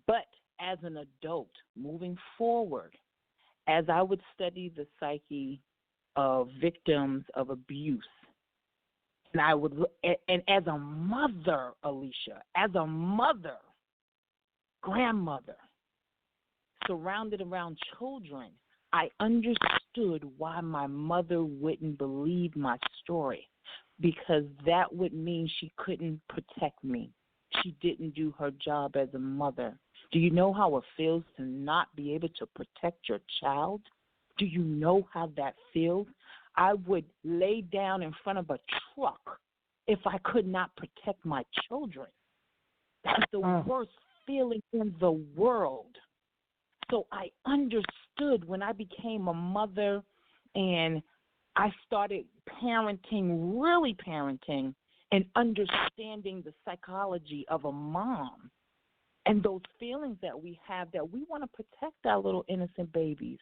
But as an adult, moving forward, as I would study the psyche of victims of abuse, and as a mother, Alicia, as a mother, grandmother, surrounded around children, I understood why my mother wouldn't believe my story, because that would mean she couldn't protect me. She didn't do her job as a mother. Do you know how it feels to not be able to protect your child? Do you know how that feels? I would lay down in front of a truck if I could not protect my children. That's the worst feeling in the world. So I understood when I became a mother and I started parenting, really parenting, and understanding the psychology of a mom and those feelings that we have that we want to protect our little innocent babies.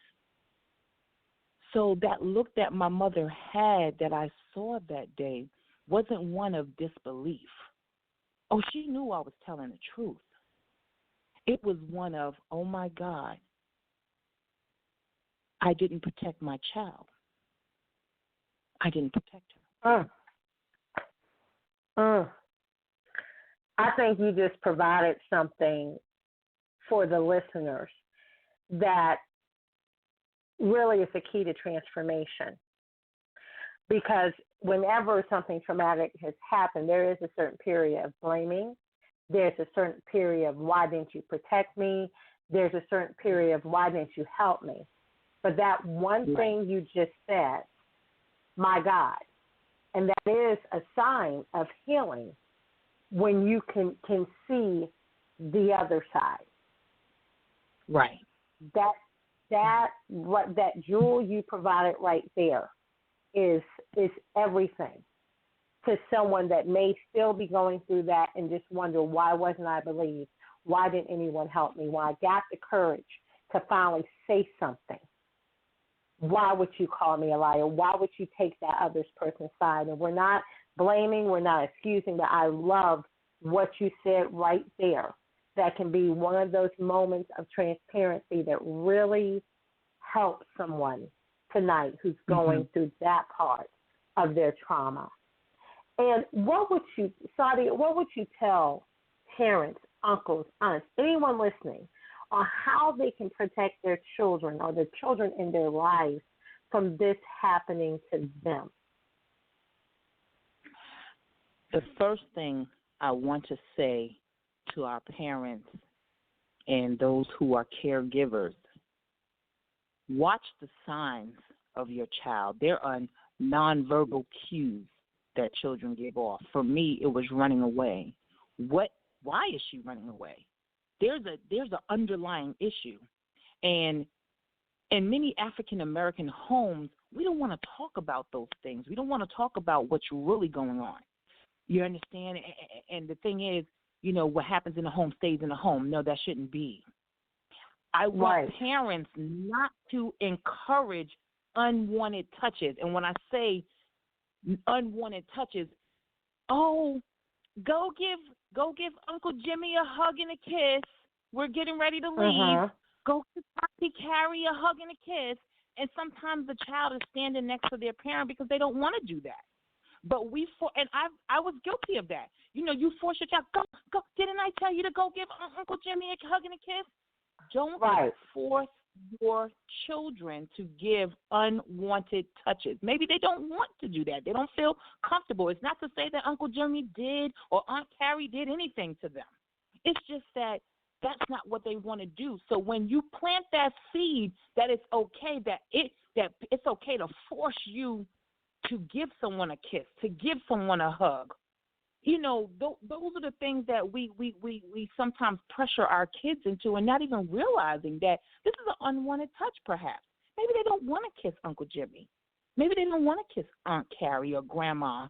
So that look that my mother had that I saw that day wasn't one of disbelief. Oh, she knew I was telling the truth. It was one of, oh, my God, I didn't protect my child. I didn't protect her. I think you just provided something for the listeners that really is the key to transformation. Because whenever something traumatic has happened, there is a certain period of blaming. There's a certain period of why didn't you protect me? There's a certain period of why didn't you help me? But that one thing you just said, my God, and that is a sign of healing when you can see the other side. Right. That jewel you provided right there is everything to someone that may still be going through that and just wonder, why wasn't I believed? Why didn't anyone help me? When I got the courage to finally say something, why would you call me a liar? Why would you take that other person's side? And we're not blaming, we're not excusing, but I love what you said right there. That can be one of those moments of transparency that really helps someone tonight who's going through that part of their trauma. And what would you tell parents, uncles, aunts, anyone listening, on how they can protect their children or the children in their lives from this happening to them? The first thing I want to say to our parents and those who are caregivers, watch the signs of your child. There are nonverbal cues that children give off. For me, it was running away. Why is she running away? There's an underlying issue. And in many African American homes, we don't want to talk about those things. We don't want to talk about what's really going on. You understand? And the thing is, what happens in the home stays in the home. No, that shouldn't be. I want parents not to encourage unwanted touches. And when I say unwanted touches, go give Uncle Jimmy a hug and a kiss. We're getting ready to leave. Go give Auntie Carrie a hug and a kiss. And sometimes the child is standing next to their parent because they don't want to do that. But I was guilty of that. You force your child, go. Didn't I tell you to go give Uncle Jimmy a hug and a kiss? Don't force your children to give unwanted touches. Maybe they don't want to do that. They don't feel comfortable. It's not to say that Uncle Jimmy did or Aunt Carrie did anything to them. It's just that that's not what they want to do. So when you plant that seed that it's okay, that it's okay to force you to give someone a kiss, to give someone a hug, those are the things that we sometimes pressure our kids into, and not even realizing that this is an unwanted touch perhaps. Maybe they don't want to kiss Uncle Jimmy. Maybe they don't want to kiss Aunt Carrie or Grandma.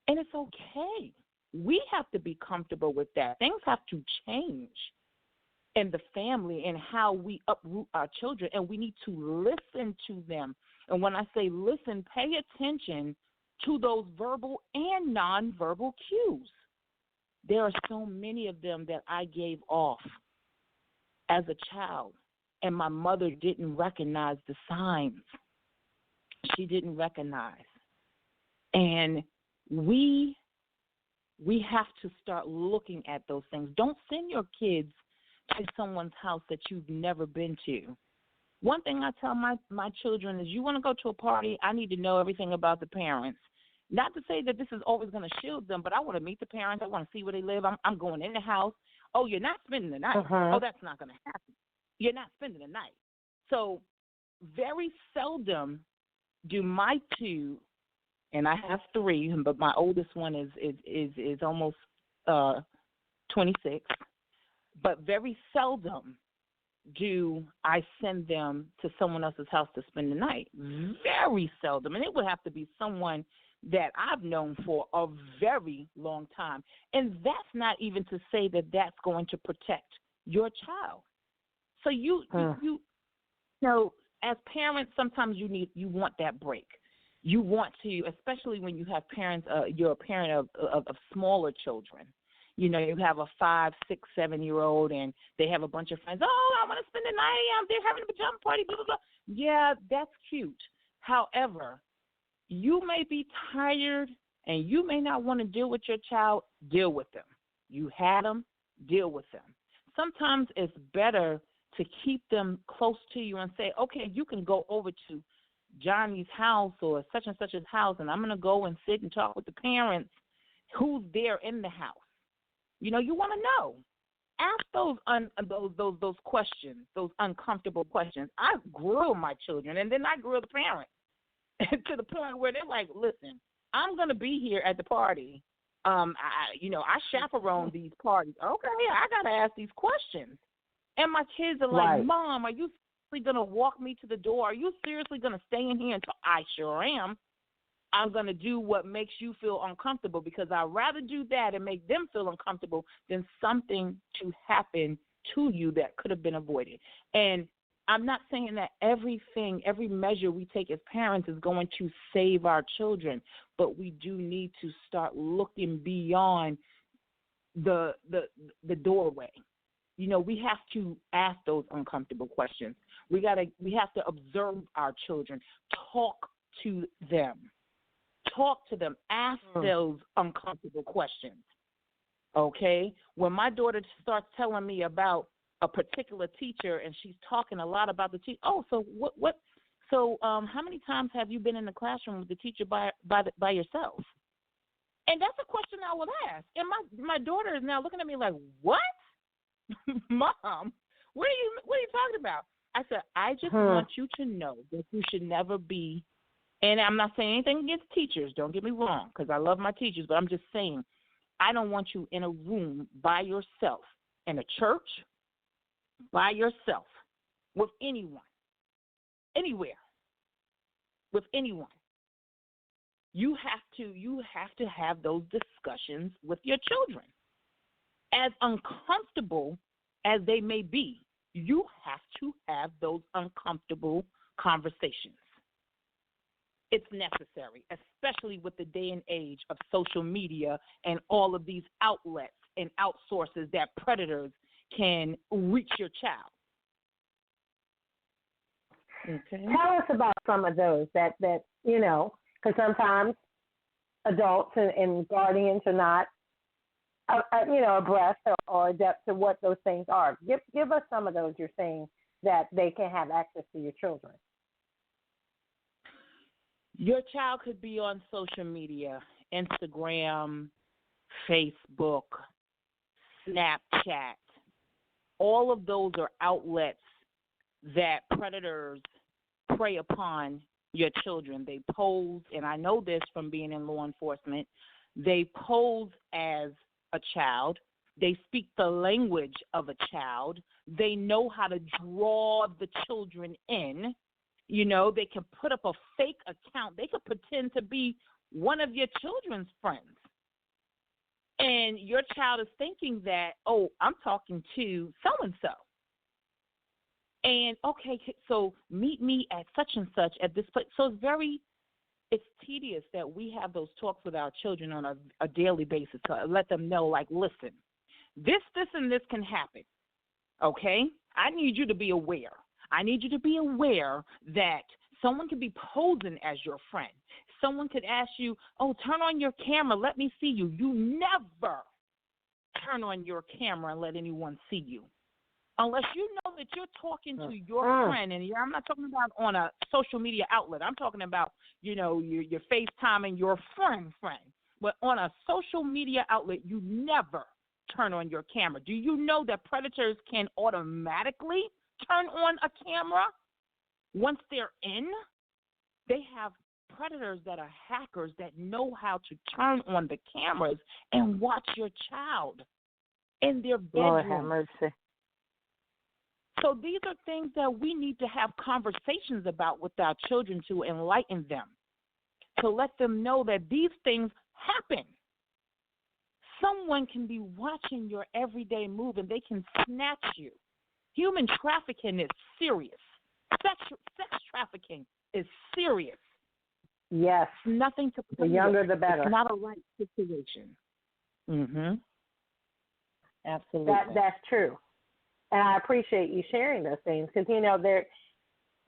And it's okay. We have to be comfortable with that. Things have to change in the family and how we uproot our children, and we need to listen to them. And when I say listen, pay attention to those verbal and nonverbal cues. There are so many of them that I gave off as a child, and my mother didn't recognize the signs. She didn't recognize. And we have to start looking at those things. Don't send your kids to someone's house that you've never been to. One thing I tell my children is, you want to go to a party, I need to know everything about the parents. Not to say that this is always going to shield them, but I want to meet the parents. I want to see where they live. I'm going in the house. Oh, you're not spending the night. Oh, that's not going to happen. You're not spending the night. So very seldom do my two, and I have three, but my oldest one is almost 26. But very seldom do I send them to someone else's house to spend the night. Very seldom. And it would have to be someone that I've known for a very long time. And that's not even to say that that's going to protect your child. So you know, as parents, sometimes you want that break. You want to, especially when you have parents, you're a parent of smaller children. You know, you have a 5, 6, 7-year-old, and they have a bunch of friends. Oh, I want to spend the night. They're having a pajama party, blah, blah, blah. Yeah, that's cute. However, you may be tired, and you may not want to deal with your child. Deal with them. You had them. Deal with them. Sometimes it's better to keep them close to you and say, okay, you can go over to Johnny's house or such and such's house, and I'm going to go and sit and talk with the parents who's there in the house. You know, you want to know. Ask those questions, those uncomfortable questions. I grew my children, and then I grew the parents to the point where they're like, listen, I'm going to be here at the party. I chaperone these parties. Okay, I got to ask these questions. And my kids are like, Mom, are you seriously going to walk me to the door? Are you seriously going to stay in here until I sure am? I'm going to do what makes you feel uncomfortable, because I'd rather do that and make them feel uncomfortable than something to happen to you that could have been avoided. And I'm not saying that every measure we take as parents is going to save our children, but we do need to start looking beyond the doorway. You know, we have to ask those uncomfortable questions. We have to observe our children, talk to them. Ask those uncomfortable questions. Okay? When my daughter starts telling me about a particular teacher and she's talking a lot about the teacher, so what? So how many times have you been in the classroom with the teacher by yourself? And that's a question I will ask. And my daughter is now looking at me like, what? Mom, what are you talking about? I said, I just want you to know that you should never be, and I'm not saying anything against teachers, don't get me wrong, because I love my teachers, but I'm just saying, I don't want you in a room by yourself, in a church, by yourself, with anyone, anywhere, with anyone. You have to have those discussions with your children. As uncomfortable as they may be, you have to have those uncomfortable conversations. It's necessary, especially with the day and age of social media and all of these outlets and outsources that predators can reach your child. Okay. Tell us about some of those that you know, because sometimes adults and guardians are not, abreast or adept to what those things are. Give us some of those you're saying that they can have access to your children. Your child could be on social media, Instagram, Facebook, Snapchat. All of those are outlets that predators prey upon your children. They pose, and I know this from being in law enforcement, they pose as a child. They speak the language of a child. They know how to draw the children in. You know, they can put up a fake account. They could pretend to be one of your children's friends. And your child is thinking that, oh, I'm talking to so-and-so. And, okay, so meet me at such and such at this place. So it's tedious that we have those talks with our children on a daily basis to let them know, like, listen, this, and this can happen, okay? I need you to be aware. I need you to be aware that someone could be posing as your friend. Someone could ask you, oh, turn on your camera, let me see you. You never turn on your camera and let anyone see you. Unless you know that you're talking to your friend, and I'm not talking about on a social media outlet. I'm talking about, your FaceTime your friend. But on a social media outlet, you never turn on your camera. Do you know that predators can automatically turn on a camera once they're in? They have predators that are hackers that know how to turn on the cameras and watch your child in their bedroom. Lord have mercy. So these are things that we need to have conversations about with our children to enlighten them, to let them know that these things happen. Someone can be watching your everyday move and they can snatch you. Human trafficking is serious. Sex trafficking is serious. Yes. It's nothing to play The younger with. the better. It's not a light situation. Mm-hmm. Absolutely. That's true. And I appreciate you sharing those things because,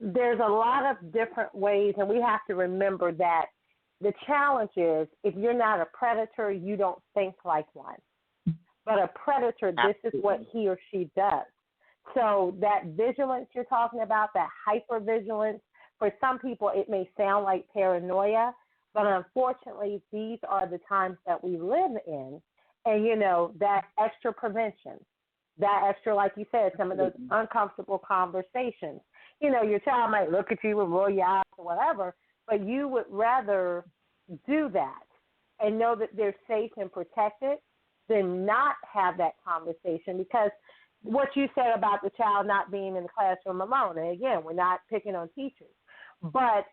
there's a lot of different ways, and we have to remember that the challenge is if you're not a predator, you don't think like one. But a predator, this is what he or she does. So that vigilance you're talking about, that hypervigilance, for some people it may sound like paranoia, but unfortunately these are the times that we live in. And, that extra prevention. That extra, like you said, some of those uncomfortable conversations. Your child might look at you and roll your eyes or whatever, but you would rather do that and know that they're safe and protected than not have that conversation. Because what you said about the child not being in the classroom alone, and again, we're not picking on teachers, but,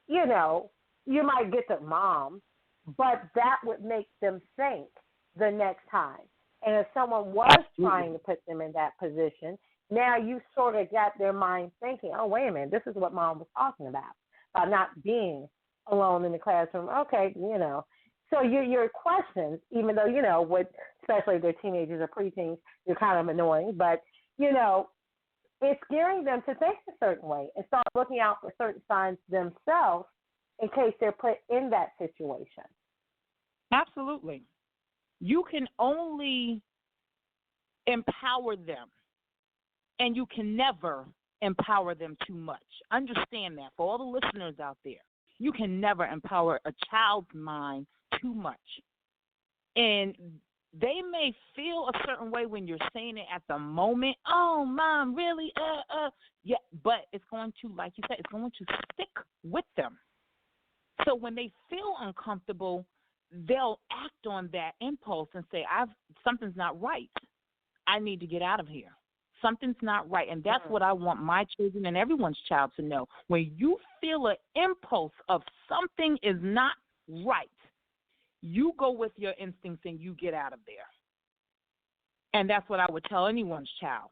you might get the mom, but that would make them think the next time. And if someone was trying to put them in that position, now you sort of got their mind thinking, oh, wait a minute, this is what mom was talking about not being alone in the classroom. Okay, So your questions, even though, especially if they're teenagers or preteens, you're kind of annoying, but, it's gearing them to think a certain way and start looking out for certain signs themselves in case they're put in that situation. Absolutely. You can only empower them, and you can never empower them too much. Understand that for all the listeners out there. You can never empower a child's mind too much. And they may feel a certain way when you're saying it at the moment. Oh, Mom, really? Yeah, but it's going to, like you said, it's going to stick with them. So when they feel uncomfortable, they'll act on that impulse and say, something's not right. I need to get out of here. Something's not right. And that's what I want my children and everyone's child to know. When you feel an impulse of something is not right, you go with your instincts and you get out of there. And that's what I would tell anyone's child.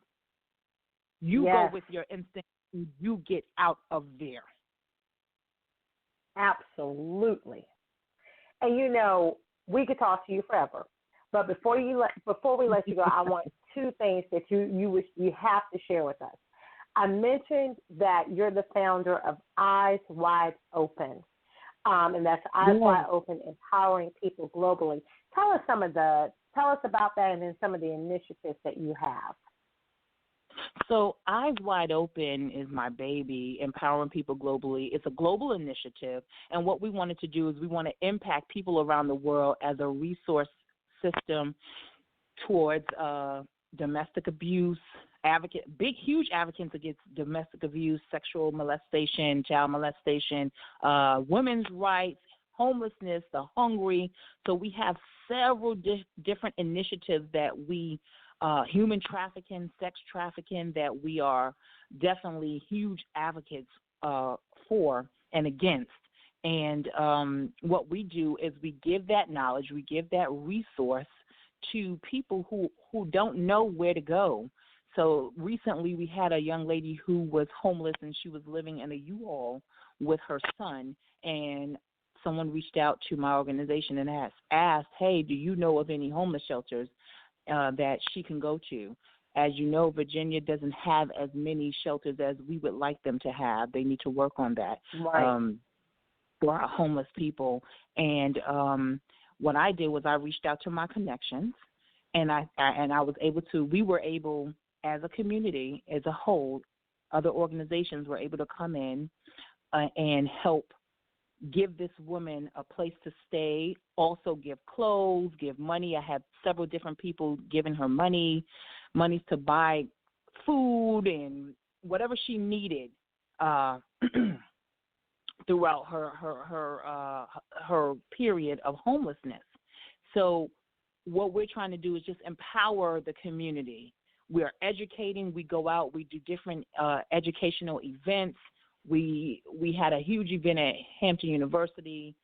You go with your instincts and you get out of there. Absolutely. And you know, we could talk to you forever. But before we let you go, I want two things that you have to share with us. I mentioned that you're the founder of Eyes Wide Open. And that's Eyes Wide Open, empowering people globally. Tell us about that, and then some of the initiatives that you have. So Eyes Wide Open is my baby, empowering people globally. It's a global initiative, and what we wanted to do is we want to impact people around the world as a resource system towards domestic abuse, huge advocates against domestic abuse, sexual molestation, child molestation, women's rights, homelessness, the hungry. So we have several different initiatives that we, human trafficking, sex trafficking, that we are definitely huge advocates for and against. And what we do is we give that knowledge, we give that resource to people who don't know where to go. So recently we had a young lady who was homeless and she was living in a U-Haul with her son, and someone reached out to my organization and asked, hey, do you know of any homeless shelters that she can go to? As you know, Virginia doesn't have as many shelters as we would like them to have. They need to work on that. Right. For our homeless people. And what I did was I reached out to my connections, and we were able as a community, as a whole, other organizations were able to come in and help give this woman a place to stay, also give clothes, give money. I had several different people giving her monies to buy food and whatever she needed throughout her period of homelessness. So what we're trying to do is just empower the community. We are educating. We go out. We do different educational events. We had a huge event at Hampton University.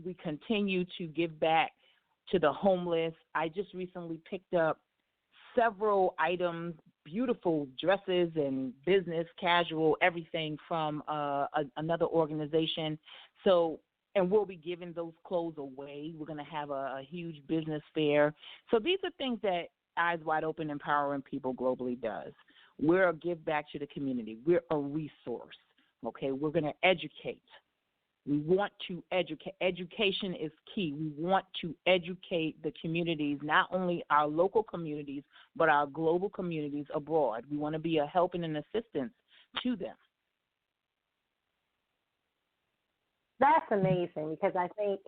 We continue to give back to the homeless. I just recently picked up several items, beautiful dresses and business, casual, everything from another organization. So, and we'll be giving those clothes away. We're going to have a huge business fair. So these are things that Eyes Wide Open, empowering people globally does. We're a give back to the community. We're a resource. Okay, we're going to educate. We want to educate. Education is key. We want to educate the communities, not only our local communities, but our global communities abroad. We want to be a help and an assistance to them. That's amazing, because I think,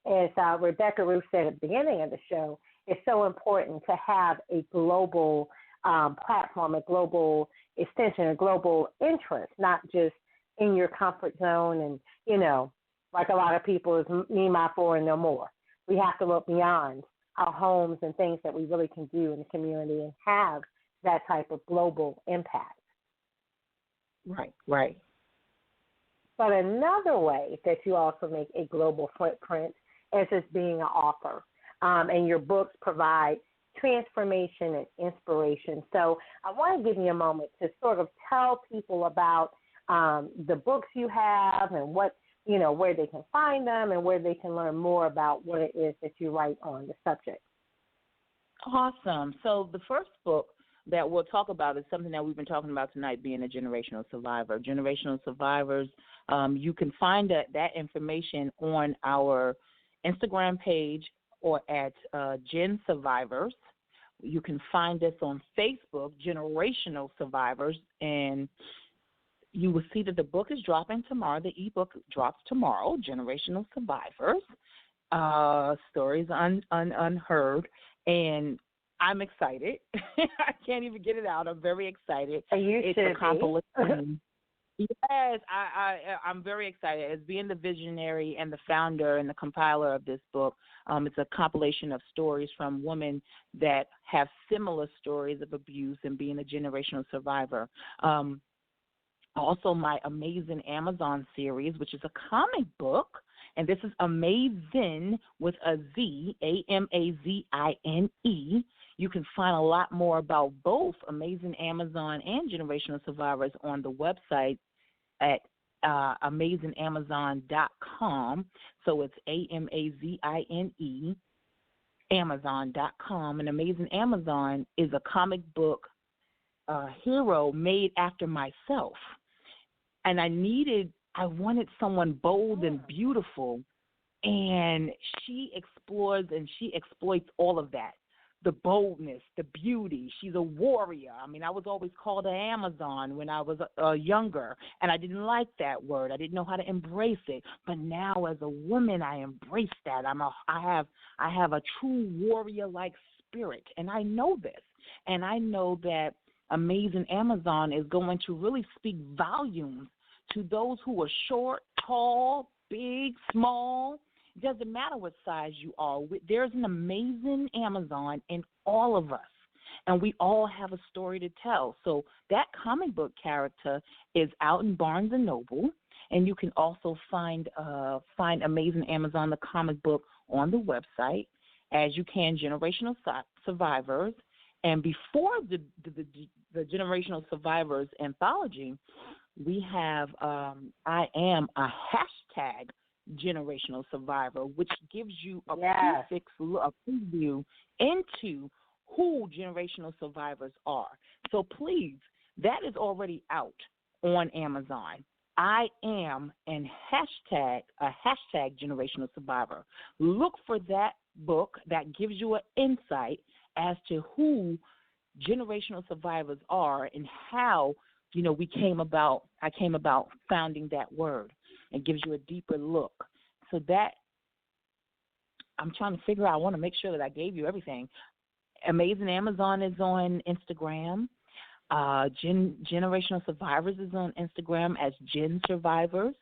as Rebecca Ruth said at the beginning of the show, it's so important to have a global platform, a global extension, a global interest, not just in your comfort zone and, you know, like a lot of people is me, my, four, and no more. We have to look beyond our homes and things that we really can do in the community and have that type of global impact. Right. But another way that you also make a global footprint is as being an author. And your books provide transformation and inspiration. So I want to give you a moment to sort of tell people about the books you have and what, you know, where they can find them and where they can learn more about what it is that you write on the subject. Awesome. So the first book that we'll talk about is something that we've been talking about tonight, being a generational survivor. Generational survivors, you can find that information on our Instagram page or at Gen Survivors. You can find us on Facebook, Generational Survivors, and you will see that the book is dropping tomorrow. The ebook drops tomorrow, Generational Survivors. Stories unheard, and I'm excited. I can't even get it out. I'm very excited. It's a compilation. Yes, I'm very excited. As being the visionary and the founder and the compiler of this book, it's a compilation of stories from women that have similar stories of abuse and being a generational survivor. Also, my Amazing Amazon series, which is a comic book, and this is Amazing with a Z, Amazine. You can find a lot more about both Amazing Amazon and Generational Survivors on the website at amazingamazon.com. So it's Amazine, Amazon.com. And Amazing Amazon is a comic book hero made after myself. And I wanted someone bold and beautiful, and she explores and she exploits all of that. The boldness, the beauty. She's a warrior. I mean, I was always called an Amazon when I was younger, and I didn't like that word. I didn't know how to embrace it. But now, as a woman, I embrace that. I have a true warrior-like spirit, and I know this. And I know that Amazing Amazon is going to really speak volumes to those who are short, tall, big, small. It doesn't matter what size you are. There's an amazing Amazon in all of us, and we all have a story to tell. So that comic book character is out in Barnes & Noble, and you can also find Amazing Amazon, the comic book, on the website, as you can Generational Survivors. And before the Generational Survivors anthology, we have I am a hashtag generational survivor, which gives you a preview into who generational survivors are. So please, that is already out on Amazon. I am a hashtag generational survivor. Look for that book that gives you an insight as to who generational survivors are and how I came about founding that word, and gives you a deeper look. So that I'm trying to figure out. I want to make sure that I gave you everything. Amazing Amazon is on Instagram. Generational Survivors is on Instagram as Gen Survivors.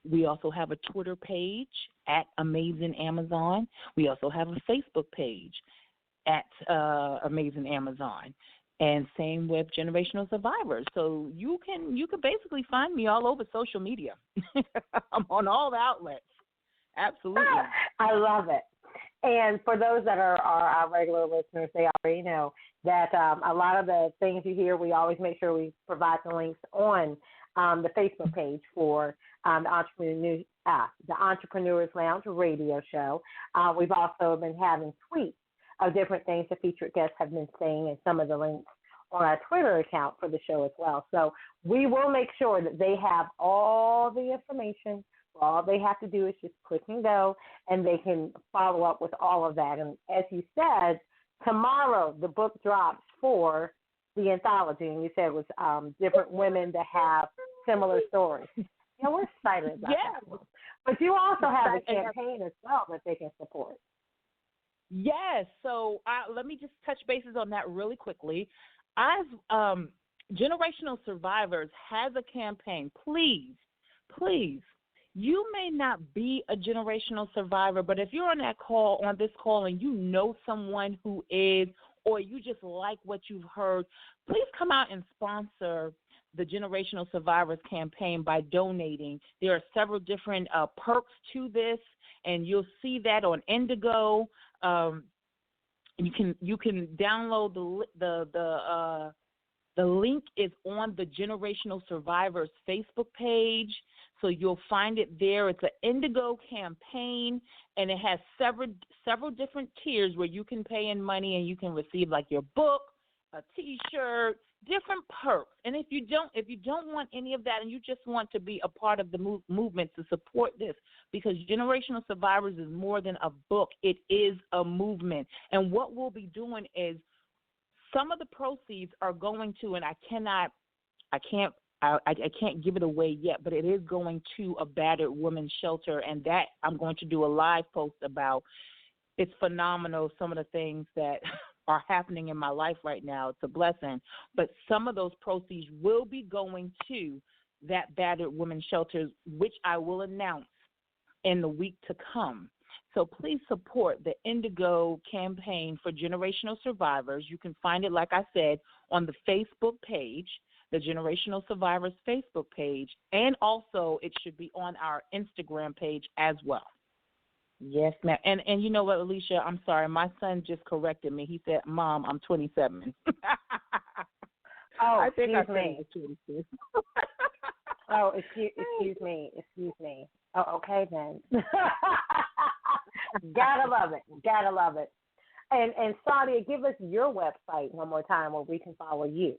We also have a Twitter page at Amazing Amazon. We also have a Facebook page at Amazing Amazon. And same with Generational Survivors. So you can basically find me all over social media. I'm on all the outlets. Absolutely. I love it. And for those that are our regular listeners, they already know that a lot of the things you hear, we always make sure we provide the links on the Facebook page for the Entrepreneurs Lounge radio show. We've also been having tweets of different things the featured guests have been saying, and some of the links on our Twitter account for the show as well. So we will make sure that they have all the information. All they have to do is just click and go, and they can follow up with all of that. And as you said, tomorrow the book drops for the anthology, and you said it was different women that have similar stories. We're excited about that. But you also have a campaign as well that they can support. Yes. So let me just touch bases on that really quickly. Generational Survivors has a campaign. Please, you may not be a generational survivor, but if you're on this call, and you know someone who is, or you just like what you've heard, please come out and sponsor the Generational Survivors campaign by donating. There are several different perks to this, and you'll see that on Indigo. You can download the link is on the Generational Survivors Facebook page, so you'll find it there. It's an Indigo campaign, and it has several different tiers where you can pay in money and you can receive like your book, a T-shirt, different perks. And if you don't want any of that, and you just want to be a part of the movement to support this, because Generational Survivors is more than a book, it is a movement. And what we'll be doing is some of the proceeds are going to, and I can't I can't give it away yet, but it is going to a battered women's shelter, and that I'm going to do a live post about. It's phenomenal, some of the things that are happening in my life right now. It's a blessing. But some of those proceeds will be going to that battered women's shelter, which I will announce in the week to come. So please support the Indigo campaign for generational survivors. You can find it, like I said, on the Facebook page, the Generational Survivors Facebook page, and also it should be on our Instagram page as well. Yes, ma'am. And you know what, Alicia? I'm sorry. My son just corrected me. He said, Mom, I'm 27. Oh, I think excuse I me. said 26. Oh, excuse me. Oh, okay then. Gotta love it. And Sadia, give us your website one more time where we can follow you.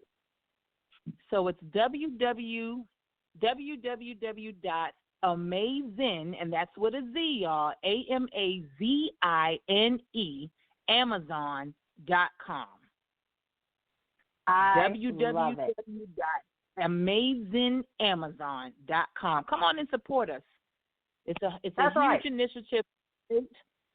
So it's www.amazin, and that's with a Z, y'all, AMAZINE, Amazon.com. www.amazingamazon.com. Come on and support us. It's a huge initiative.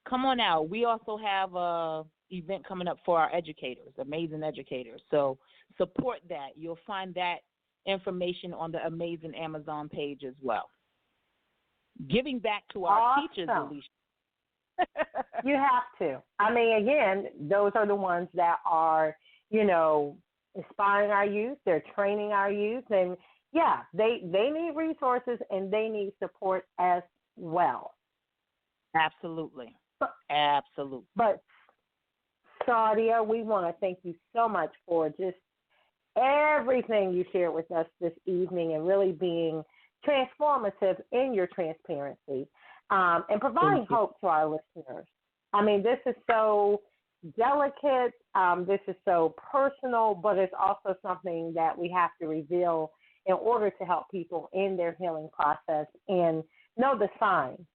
Come on out. We also have a event coming up for our educators, amazing educators. So support that. You'll find that information on the Amazing Amazon page as well. Giving back to our teachers, Alicia. You have to. I mean, again, those are the ones that are, inspiring our youth. They're training our youth. And, yeah, they need resources and they need support as well. Absolutely. But, Sadia, we want to thank you so much for just everything you shared with us this evening and really being transformative in your transparency and providing hope to our listeners. I mean, this is so delicate. This is so personal, but it's also something that we have to reveal in order to help people in their healing process and know the signs,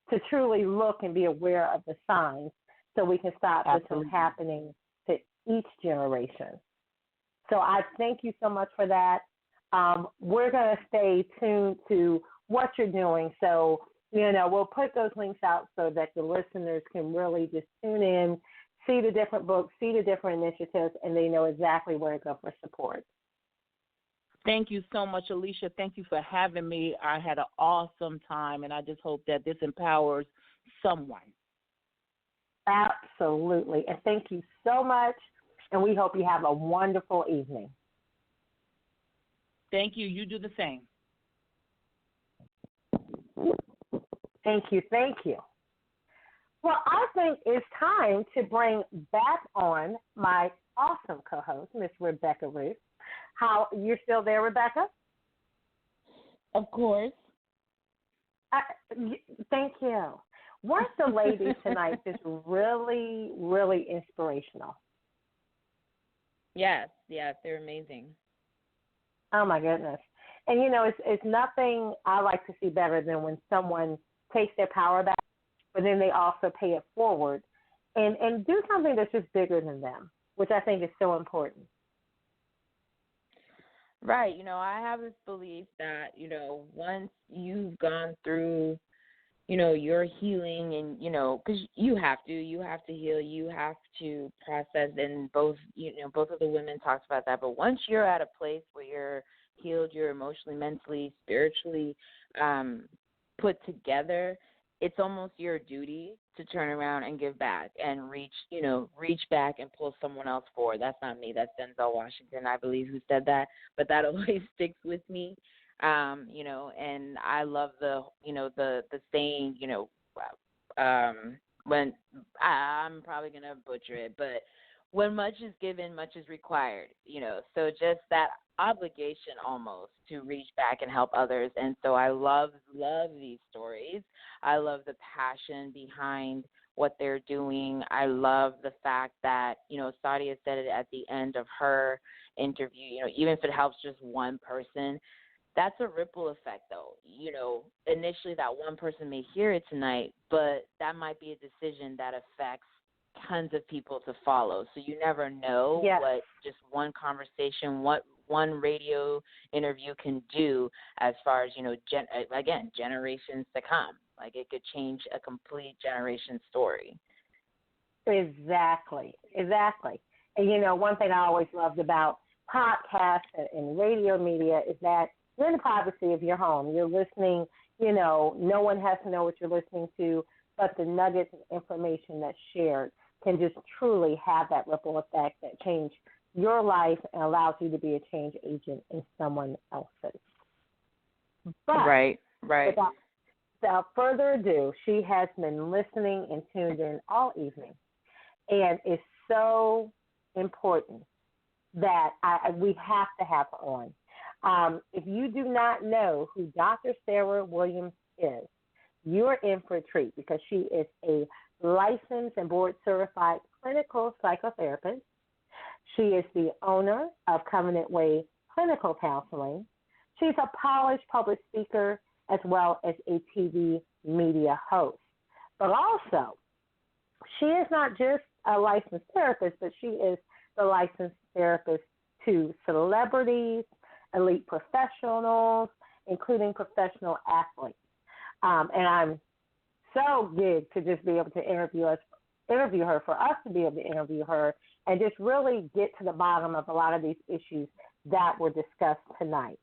to truly look and be aware of the signs so we can stop this from happening to each generation. So I thank you so much for that. We're going to stay tuned to what you're doing. So, we'll put those links out so that the listeners can really just tune in, see the different books, see the different initiatives, and they know exactly where to go for support. Thank you so much, Alicia. Thank you for having me. I had an awesome time, and I just hope that this empowers someone. Absolutely. And thank you so much, and we hope you have a wonderful evening. Thank you. You do the same. Thank you. Well, I think it's time to bring back on my awesome co-host, Miss Rebecca Ruth. How, you're still there, Rebecca? Of course. Thank you. Weren't the ladies tonight just really, really inspirational? Yes, they're amazing. Oh, my goodness. And, it's nothing I like to see better than when someone takes their power back, but then they also pay it forward and do something that's just bigger than them, which I think is so important. Right. I have this belief that, once you've gone through, your healing and, because you have to heal, you have to process, and both of the women talked about that. But once you're at a place where you're healed, you're emotionally, mentally, spiritually put together, it's almost your duty to turn around and give back and reach back and pull someone else forward. That's not me. That's Denzel Washington, I believe, who said that. But that always sticks with me. And I love the saying, when I'm probably going to butcher it, but when much is given, much is required, so just that obligation almost to reach back and help others. And so I love these stories. I love the passion behind what they're doing. I love the fact that, Sadia said it at the end of her interview, even if it helps just one person, that's a ripple effect though. Initially that one person may hear it tonight, but that might be a decision that affects tons of people to follow. So you never know what just one conversation, what one radio interview can do as far as, generations to come. Like it could change a complete generation story. Exactly. And, one thing I always loved about podcasts and radio media is that you're in the privacy of your home. You're listening, no one has to know what you're listening to, but the nuggets of information that's shared can just truly have that ripple effect that change your life and allows you to be a change agent in someone else's. But right. Without further ado, she has been listening and tuned in all evening, and it's so important that we have to have her on. If you do not know who Dr. Sarah Williams is, you're in for a treat because she is a licensed and board-certified clinical psychotherapist. She is the owner of Covenant Way Clinical Counseling. She's a polished public speaker as well as a TV media host. But also, she is not just a licensed therapist, but she is the licensed therapist to celebrities, elite professionals, including professional athletes. And I'm so good to just be able to interview her, for us to be able to interview her, and just really get to the bottom of a lot of these issues that were discussed tonight.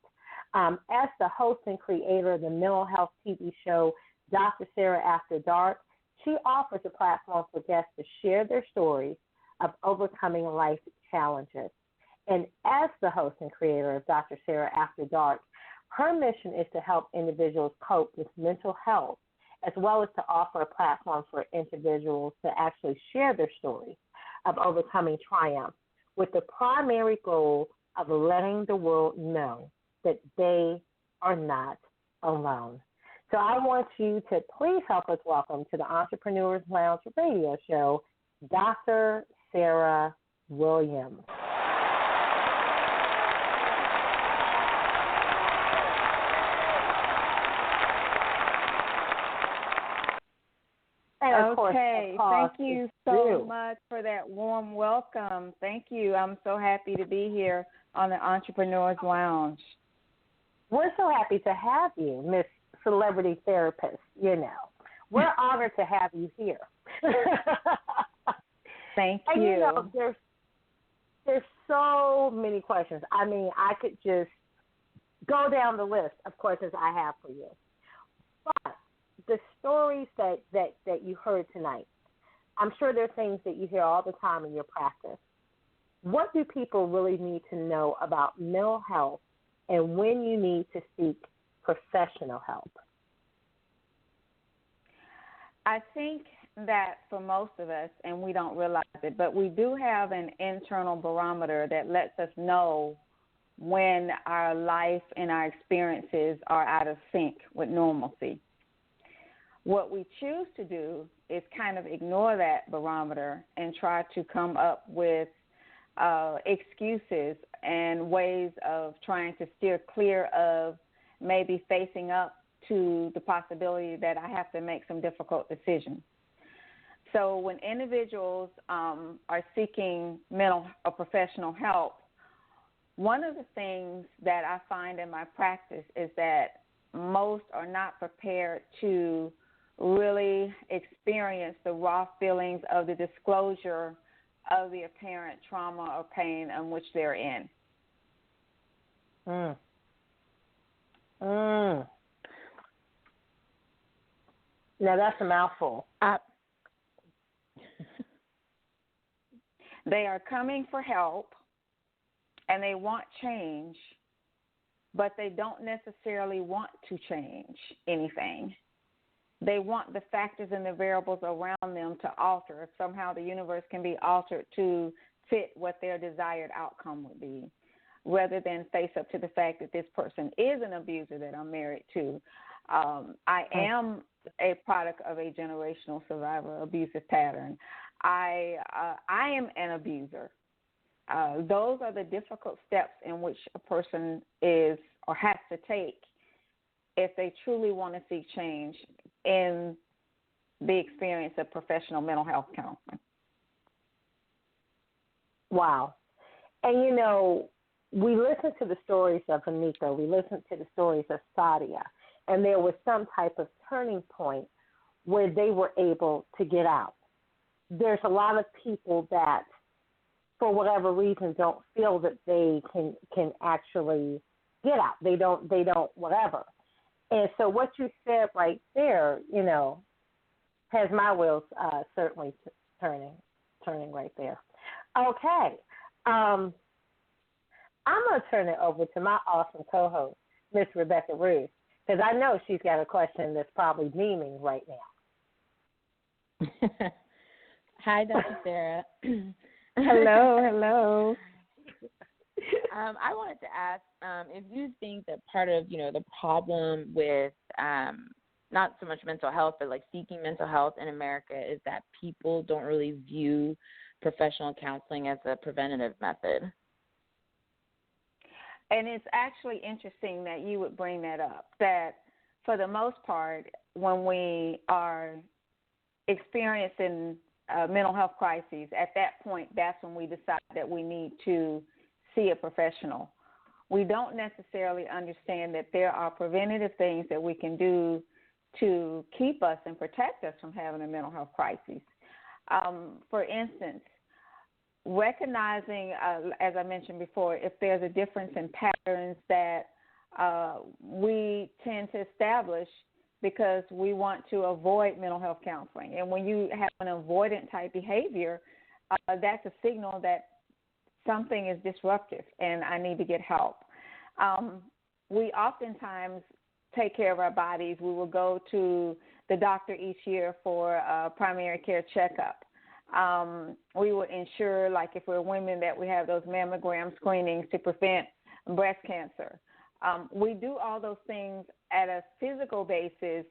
As the host and creator of the mental health TV show, Dr. Sarah After Dark, she offers a platform for guests to share their stories of overcoming life challenges. And as the host and creator of Dr. Sarah After Dark, her mission is to help individuals cope with mental health, as well as to offer a platform for individuals to actually share their stories of overcoming triumph, with the primary goal of letting the world know that they are not alone. So I want you to please help us welcome to the Entrepreneurs Lounge radio show, Dr. Sarah Williams. Okay, thank you so much for that warm welcome. Thank you. I'm so happy to be here on the Entrepreneurs Lounge. We're so happy to have you, Miss Celebrity Therapist. We're honored to have you here. Thank and you. There's so many questions. I mean, I could just go down the list of questions I have for you. But the stories that you heard tonight, I'm sure there are things that you hear all the time in your practice. What do people really need to know about mental health and when you need to seek professional help? I think that for most of us, and we don't realize it, but we do have an internal barometer that lets us know when our life and our experiences are out of sync with normalcy. What we choose to do is kind of ignore that barometer and try to come up with excuses and ways of trying to steer clear of maybe facing up to the possibility that I have to make some difficult decisions. So when individuals are seeking mental or professional help, one of the things that I find in my practice is that most are not prepared to really experience the raw feelings of the disclosure of the apparent trauma or pain in which they're in. Now that's a mouthful. They are coming for help and they want change, but they don't necessarily want to change anything. They want the factors and the variables around them to alter. If somehow the universe can be altered to fit what their desired outcome would be, rather than face up to the fact that this person is an abuser that I'm married to. I am a product of a generational survivor abusive pattern. I am an abuser. Those are the difficult steps in which a person is or has to take if they truly want to seek change in the experience of professional mental health counseling. Wow. And, we listened to the stories of Anika. We listened to the stories of Sadia. And there was some type of turning point where they were able to get out. There's a lot of people that, for whatever reason, don't feel that they can actually get out. They don't whatever. And so what you said right there, has my wheels certainly turning right there. Okay. I'm going to turn it over to my awesome co-host, Miss Rebecca Ruth, because I know she's got a question that's probably beaming right now. Hi, Dr. Sarah. Hello. I wanted to ask if you think that part of, the problem with not so much mental health, but like seeking mental health in America is that people don't really view professional counseling as a preventative method. And it's actually interesting that you would bring that up, that for the most part, when we are experiencing mental health crises, at that point, that's when we decide that we need to see a professional. We don't necessarily understand that there are preventative things that we can do to keep us and protect us from having a mental health crisis. For instance, recognizing, as I mentioned before, if there's a difference in patterns that we tend to establish because we want to avoid mental health counseling. And when you have an avoidant type behavior, that's a signal that something is disruptive and I need to get help. We oftentimes take care of our bodies. We will go to the doctor each year for a primary care checkup. We will ensure, like if we're women, that we have those mammogram screenings to prevent breast cancer. We do all those things at a physical basis,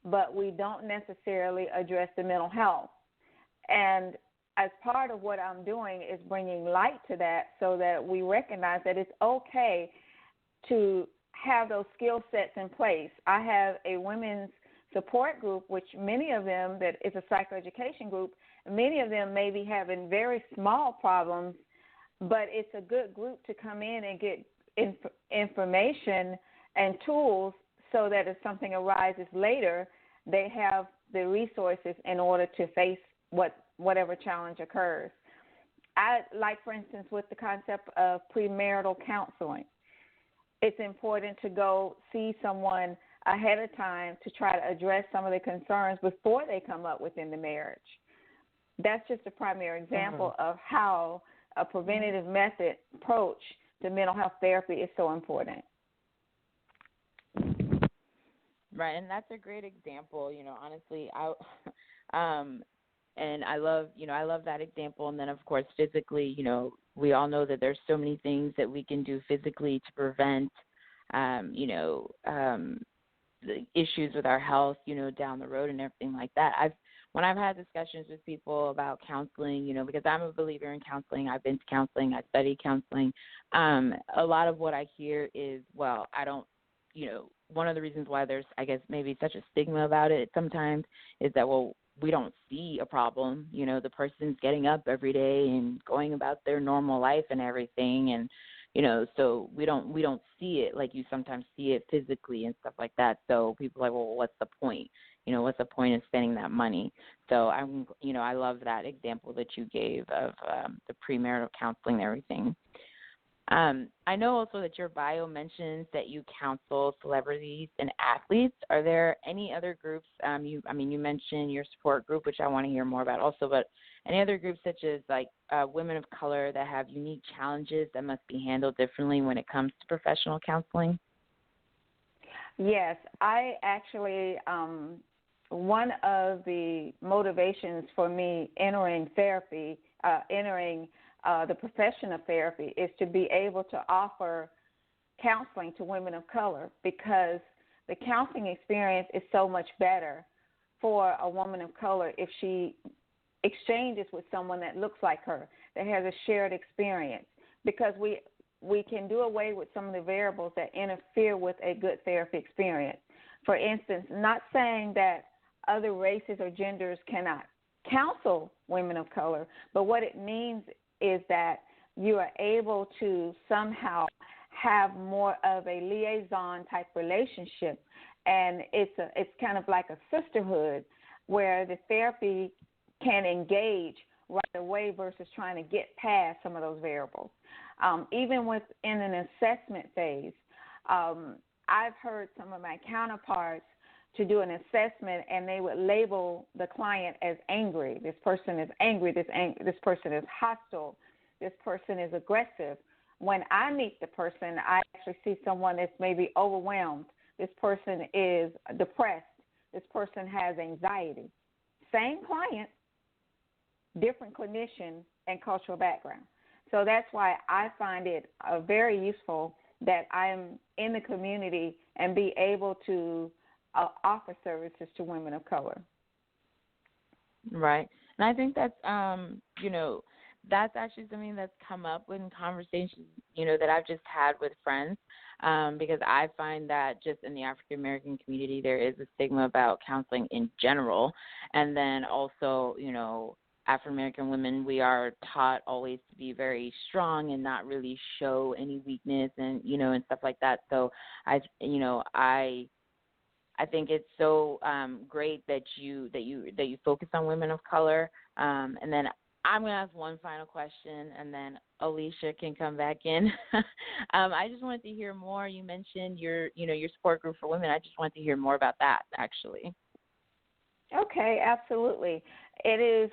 but we don't necessarily address the mental health. And as part of what I'm doing is bringing light to that so that we recognize that it's okay to have those skill sets in place. I have a women's support group, which many of them, that is a psychoeducation group, many of them may be having very small problems, but it's a good group to come in and get information and tools so that if something arises later, they have the resources in order to face whatever challenge occurs. I like, for instance, with the concept of premarital counseling, it's important to go see someone ahead of time to try to address some of the concerns before they come up within the marriage. That's just a primary example of how a preventative method approach to mental health therapy is so important. Right, and that's a great example. Honestly, and I love that example. And then, of course, physically, we all know that there's so many things that we can do physically to prevent, the issues with our health, down the road and everything like that. When I've had discussions with people about counseling, because I'm a believer in counseling, I've been to counseling, I study counseling. A lot of what I hear is, well, I don't, one of the reasons why there's, I guess, maybe such a stigma about it sometimes is that, well, we don't see a problem. The person's getting up every day and going about their normal life and everything. And, so we don't see it like you sometimes see it physically and stuff like that. So people are like, well, what's the point? What's the point of spending that money? So I love that example that you gave of the premarital counseling and everything. I know also that your bio mentions that you counsel celebrities and athletes. Are there any other groups? You mentioned your support group, which I want to hear more about also, but any other groups such as like women of color that have unique challenges that must be handled differently when it comes to professional counseling? Yes, I actually, one of the motivations for me entering therapy, the profession of therapy, is to be able to offer counseling to women of color, because the counseling experience is so much better for a woman of color if she exchanges with someone that looks like her, that has a shared experience, because we can do away with some of the variables that interfere with a good therapy experience. For instance, not saying that other races or genders cannot counsel women of color, but what it means is that you are able to somehow have more of a liaison type relationship, and it's kind of like a sisterhood where the therapy can engage right away versus trying to get past some of those variables. Even within an assessment phase, I've heard some of my counterparts to do an assessment, and they would label the client as angry. This person is angry. This person is hostile. This person is aggressive. When I meet the person, I actually see someone that's maybe overwhelmed. This person is depressed. This person has anxiety. Same client, different clinician and cultural background. So that's why I find it very useful that I'm in the community and be able to offer services to women of color. Right. And I think that's, that's actually something that's come up in conversations, that I've just had with friends, because I find that just in the African American community, there is a stigma about counseling in general. And then also, African American women, we are taught always to be very strong and not really show any weakness and, and stuff like that. So I think it's so great that you focus on women of color. And then I'm going to ask one final question, and then Alicia can come back in. I just wanted to hear more. You mentioned your support group for women. I just wanted to hear more about that, actually. Okay, absolutely. It is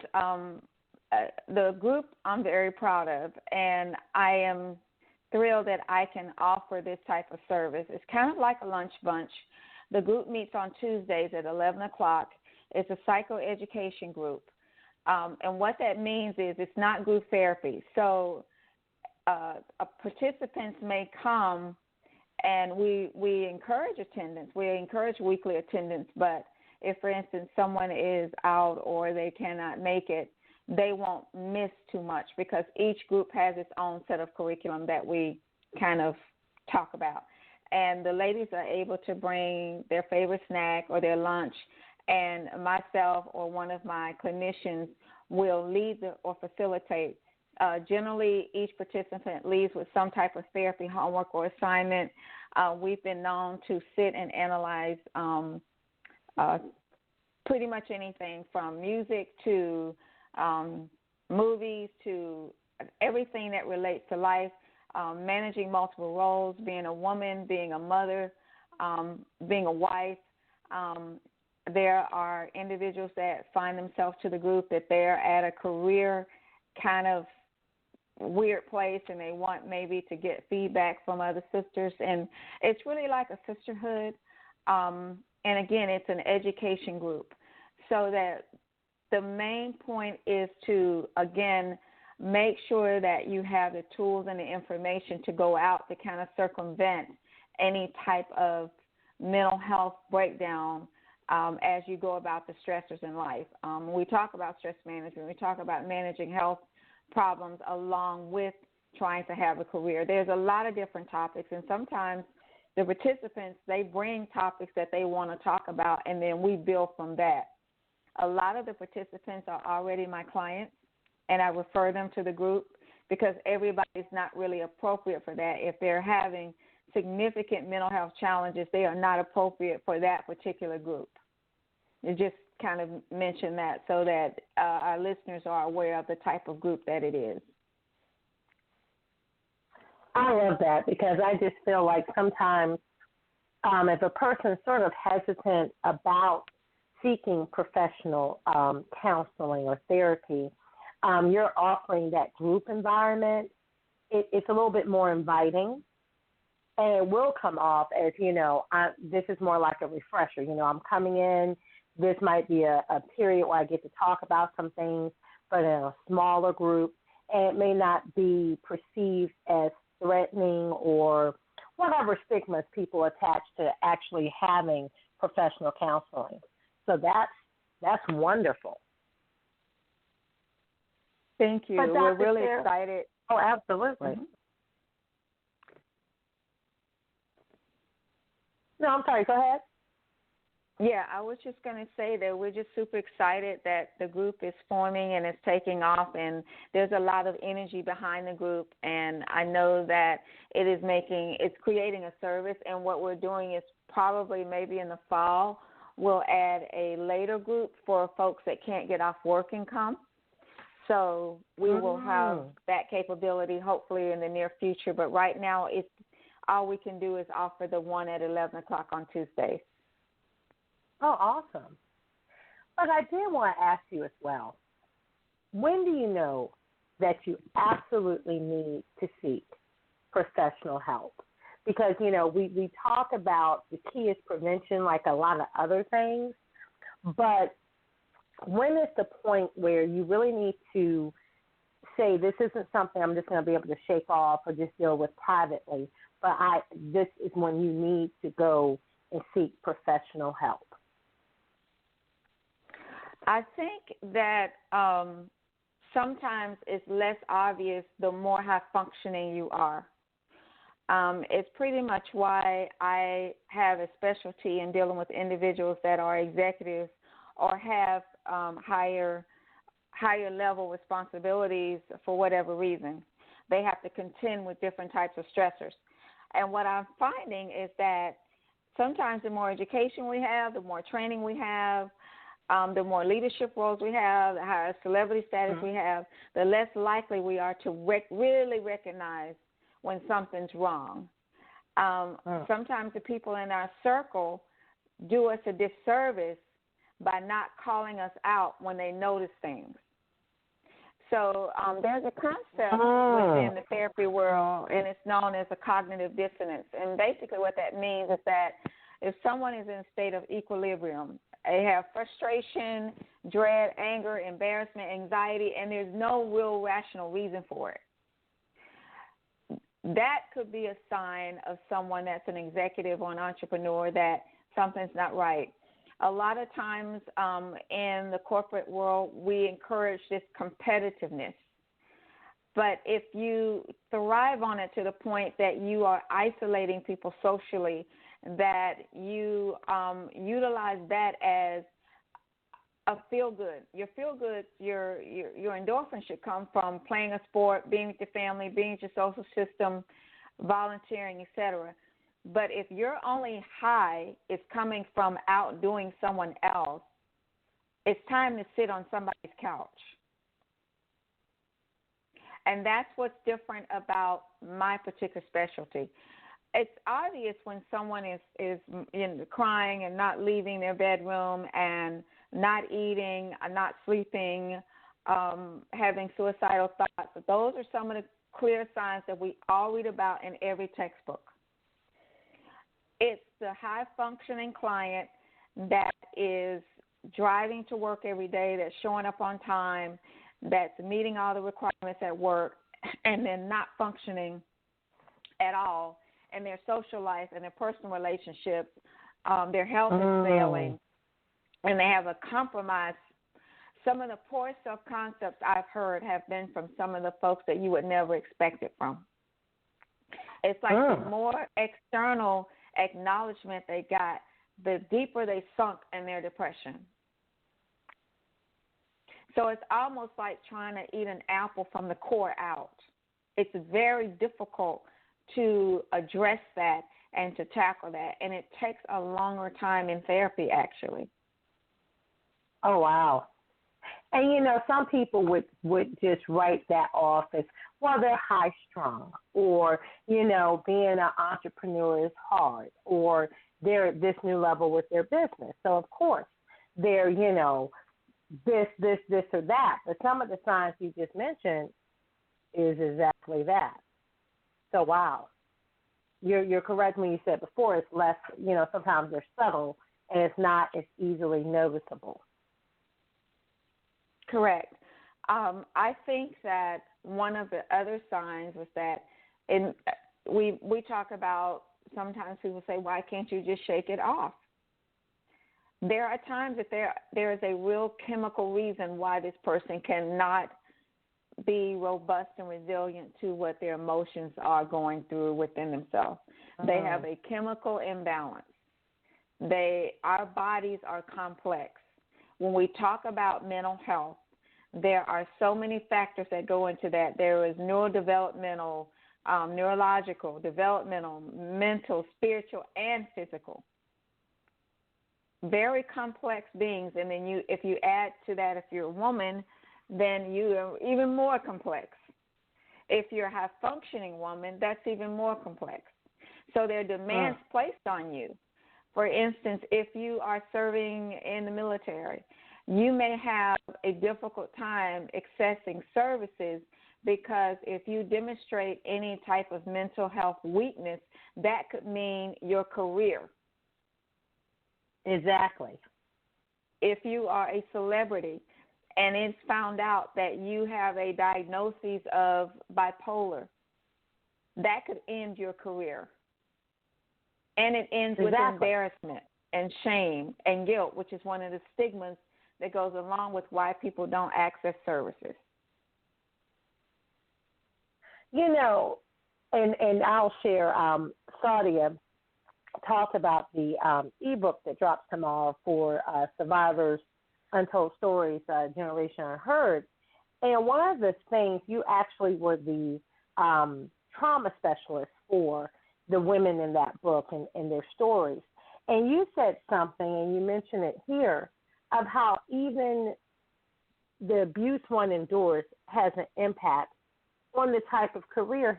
the group I'm very proud of, and I am thrilled that I can offer this type of service. It's kind of like a lunch bunch. The group meets on Tuesdays at 11 o'clock. It's a psychoeducation group. And what that means is it's not group therapy. So participants may come, and we encourage attendance. We encourage weekly attendance. But if, for instance, someone is out or they cannot make it, they won't miss too much because each group has its own set of curriculum that we kind of talk about. And the ladies are able to bring their favorite snack or their lunch, and myself or one of my clinicians will lead or facilitate. Generally, each participant leaves with some type of therapy homework or assignment. We've been known to sit and analyze pretty much anything from music to movies to everything that relates to life, managing multiple roles, being a woman, being a mother, being a wife. There are individuals that find themselves to the group that they're at a career kind of weird place and they want maybe to get feedback from other sisters. And it's really like a sisterhood. And again, it's an education group. So that the main point is to, again, make sure that you have the tools and the information to go out to kind of circumvent any type of mental health breakdown as you go about the stressors in life. We talk about stress management. We talk about managing health problems along with trying to have a career. There's a lot of different topics, and sometimes the participants, they bring topics that they want to talk about, and then we build from that. A lot of the participants are already my clients, and I refer them to the group because everybody's not really appropriate for that. If they're having significant mental health challenges, they are not appropriate for that particular group. You just kind of mention that so that our listeners are aware of the type of group that it is. I love that because I just feel like sometimes if a person's sort of hesitant about seeking professional counseling or therapy, you're offering that group environment. It's a little bit more inviting. And it will come off as, this is more like a refresher. I'm coming in. This might be a period where I get to talk about some things, but in a smaller group. And it may not be perceived as threatening or whatever stigmas people attach to actually having professional counseling. So that's wonderful. Thank you. We're really excited. Oh, absolutely. Mm-hmm. No, I'm sorry. Go ahead. Yeah, I was just going to say that we're just super excited that the group is forming and it's taking off, and there's a lot of energy behind the group, and I know that it's creating a service, and what we're doing is probably maybe in the fall we'll add a later group for folks that can't get off work and come. So we will have that capability hopefully in the near future, but right now all we can do is offer the one at 11 o'clock on Tuesdays. Oh, awesome. But I did want to ask you as well, when do you know that you absolutely need to seek professional help? Because, we talk about the key is prevention like a lot of other things, but when is the point where you really need to say this isn't something I'm just going to be able to shake off or just deal with privately, but this is when you need to go and seek professional help? I think that sometimes it's less obvious the more high functioning you are. It's pretty much why I have a specialty in dealing with individuals that are executives or have higher level responsibilities for whatever reason. They have to contend with different types of stressors. And what I'm finding is that sometimes the more education we have, the more training we have, the more leadership roles we have, the higher celebrity status we have, the less likely we are to really recognize when something's wrong. Sometimes the people in our circle do us a disservice by not calling us out when they notice things. So there's a concept within the therapy world, and it's known as a cognitive dissonance. And basically what that means is that if someone is in a state of equilibrium, they have frustration, dread, anger, embarrassment, anxiety, and there's no real rational reason for it. That could be a sign of someone that's an executive or an entrepreneur that something's not right. A lot of times in the corporate world, we encourage this competitiveness. But if you thrive on it to the point that you are isolating people socially, that you utilize that as a feel-good. Your feel-good, your endorphin should come from playing a sport, being with your family, being with your social system, volunteering, etc. But if your only high is coming from outdoing someone else, it's time to sit on somebody's couch. And that's what's different about my particular specialty. It's obvious when someone is crying and not leaving their bedroom and not eating, not sleeping, having suicidal thoughts. Those are some of the clear signs that we all read about in every textbook. It's the high-functioning client that is driving to work every day, that's showing up on time, that's meeting all the requirements at work, and then not functioning at all in their social life and their personal relationships. Their health is failing, and they have a compromise. Some of the poor self-concepts I've heard have been from some of the folks that you would never expect it from. It's like the more external acknowledgement they got, the deeper they sunk in their depression. So it's almost like trying to eat an apple from the core out. It's very difficult to address that and to tackle that, and it takes a longer time in therapy, actually. Oh, wow. And, some people would just write that off as, well, they're high-strung, or, being an entrepreneur is hard, or they're at this new level with their business. So, of course, they're, this, or that. But some of the signs you just mentioned is exactly that. So, wow. You're correct when you said before it's less, sometimes they're subtle and it's not as easily noticeable. Correct. I think that one of the other signs was that we talk about, sometimes people say, why can't you just shake it off? There are times that there is a real chemical reason why this person cannot be robust and resilient to what their emotions are going through within themselves. They have a chemical imbalance. Our bodies are complex. When we talk about mental health, there are so many factors that go into that. There is neurodevelopmental, neurological, developmental, mental, spiritual, and physical. Very complex beings. And then if you add to that, if you're a woman, then you are even more complex. If you're a high-functioning woman, that's even more complex. So there are demands placed on you. For instance, if you are serving in the military, you may have a difficult time accessing services because if you demonstrate any type of mental health weakness, that could mean your career. Exactly. If you are a celebrity and it's found out that you have a diagnosis of bipolar, that could end your career. And it ends with embarrassment and shame and guilt, which is one of the stigmas that goes along with why people don't access services. You know, and I'll share, Sadia talked about the ebook that drops tomorrow for survivors, Untold Stories, Generation Unheard. And one of the things, you actually were the trauma specialist for the women in that book and their stories. And you said something, and you mentioned it here, of how even the abuse one endures has an impact on the type of career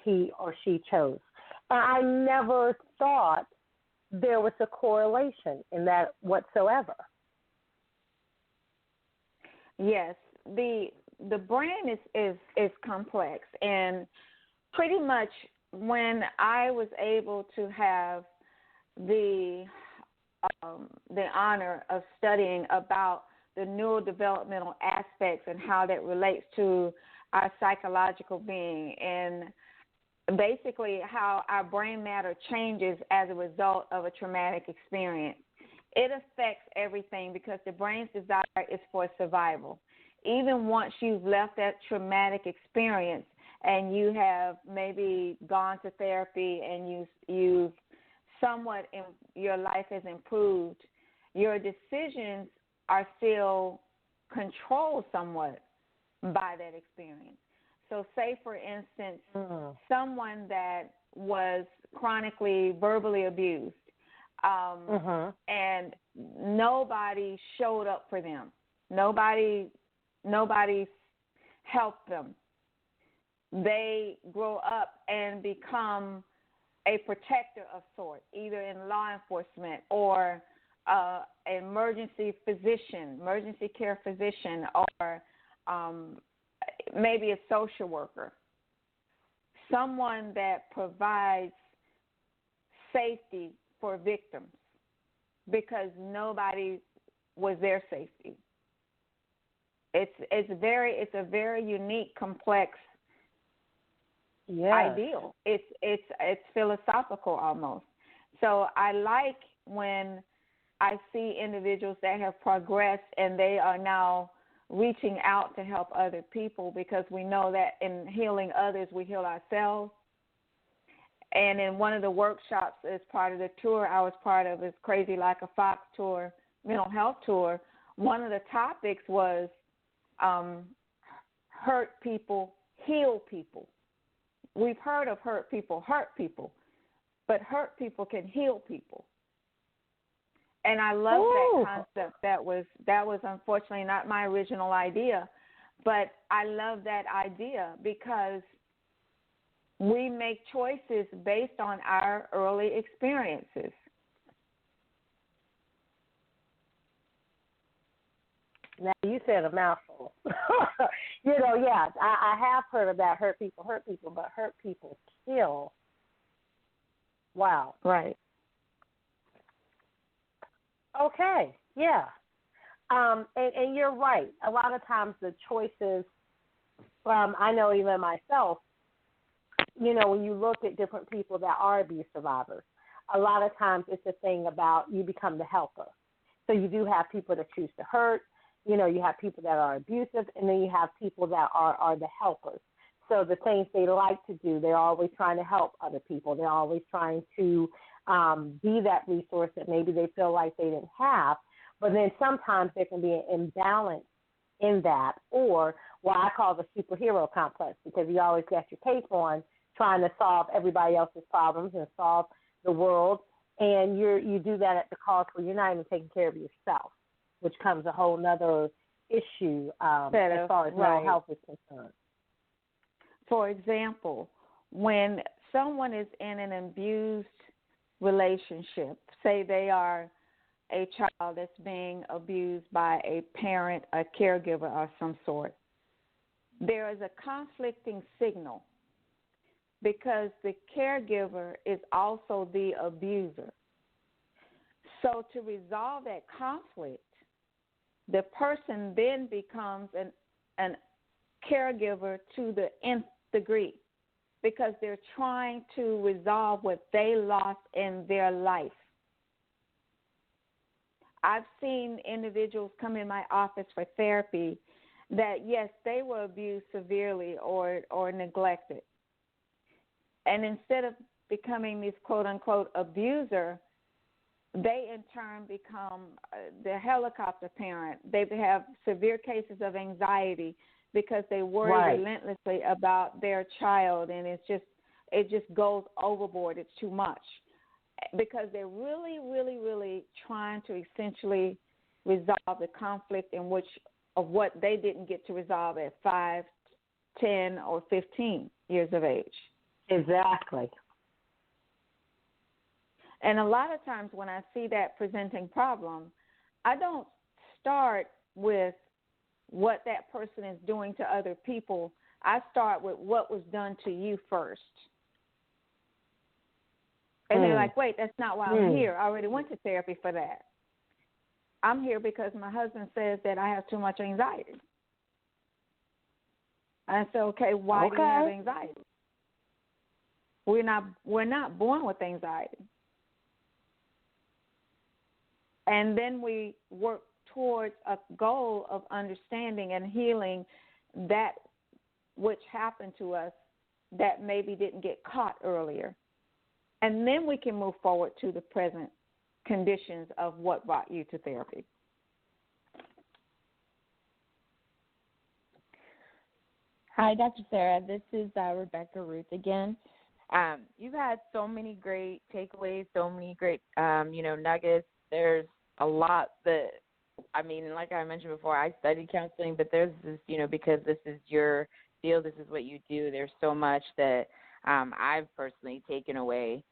he or she chose. And I never thought there was a correlation in that whatsoever. Yes, the brain is complex, and pretty much when I was able to have the honor of studying about the neurodevelopmental aspects and how that relates to our psychological being, and basically how our brain matter changes as a result of a traumatic experience. It affects everything because the brain's desire is for survival. Even once you've left that traumatic experience and you have maybe gone to therapy and you've somewhat your life has improved, your decisions are still controlled somewhat by that experience. So say, for instance, someone that was chronically verbally abused, and nobody showed up for them. Nobody helped them. They grow up and become a protector of sorts, either in law enforcement or emergency care physician, or maybe a social worker, someone that provides safety for victims because nobody was their safety. It's a very unique, complex ideal. It's philosophical almost. So I like when I see individuals that have progressed and they are now reaching out to help other people, because we know that in healing others, we heal ourselves. And in one of the workshops as part of the tour I was part of, is Crazy Like a Fox tour, mental health tour, one of the topics was hurt people, heal people. We've heard of hurt people, but hurt people can heal people. And I love that concept. That was unfortunately not my original idea, but I love that idea because we make choices based on our early experiences. Now, you said a mouthful. I have heard about hurt people, but hurt people kill. Wow. Right. Okay, yeah. And you're right. A lot of times the choices, I know even myself, when you look at different people that are abuse survivors, a lot of times it's a thing about you become the helper. So you do have people that choose to hurt. You have people that are abusive, and then you have people that are the helpers. So the things they like to do, they're always trying to help other people. They're always trying to be that resource that maybe they feel like they didn't have. But then sometimes there can be an imbalance in that, or what I call the superhero complex, because you always got your cape on trying to solve everybody else's problems and solve the world, and you do that at the cost where you're not even taking care of yourself, which comes a whole nother issue as far as mental health is concerned. For example, when someone is in an abused relationship, say they are a child that's being abused by a parent, a caregiver of some sort, there is a conflicting signal because the caregiver is also the abuser. So to resolve that conflict, the person then becomes an caregiver to the nth degree because they're trying to resolve what they lost in their life. I've seen individuals come in my office for therapy that, yes, they were abused severely or neglected. And instead of becoming this quote-unquote abuser, they in turn become the helicopter parent. They have severe cases of anxiety because they worry relentlessly about their child, and it just goes overboard. It's too much because they're really, really, really trying to essentially resolve the conflict of what they didn't get to resolve at 5, 10, or 15 years of age. Exactly. And a lot of times when I see that presenting problem, I don't start with what that person is doing to other people. I start with what was done to you first. And they're like, wait, that's not why I'm here. I already went to therapy for that. I'm here because my husband says that I have too much anxiety. And I say, okay, why do you have anxiety? We're not born with anxiety. And then we work towards a goal of understanding and healing that which happened to us that maybe didn't get caught earlier. And then we can move forward to the present conditions of what brought you to therapy. Hi, Dr. Sarah. This is Rebecca Ruth again. You've had so many great takeaways, so many great, nuggets. There's a lot that, like I mentioned before, I studied counseling, but there's this, because this is your field, this is what you do, there's so much that I've personally taken away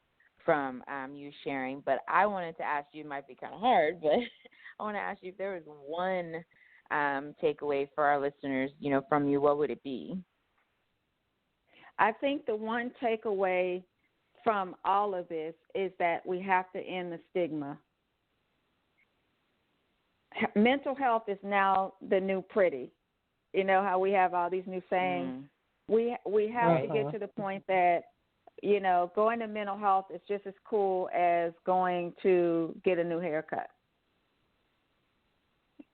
from you sharing. But I wanted to ask you, it might be kind of hard, but I want to ask you if there was one takeaway for our listeners, from you, what would it be? I think the one takeaway from all of this is that we have to end the stigma. Mental health is now the new pretty. You know how we have all these new sayings? We have to get to the point that, going to mental health is just as cool as going to get a new haircut.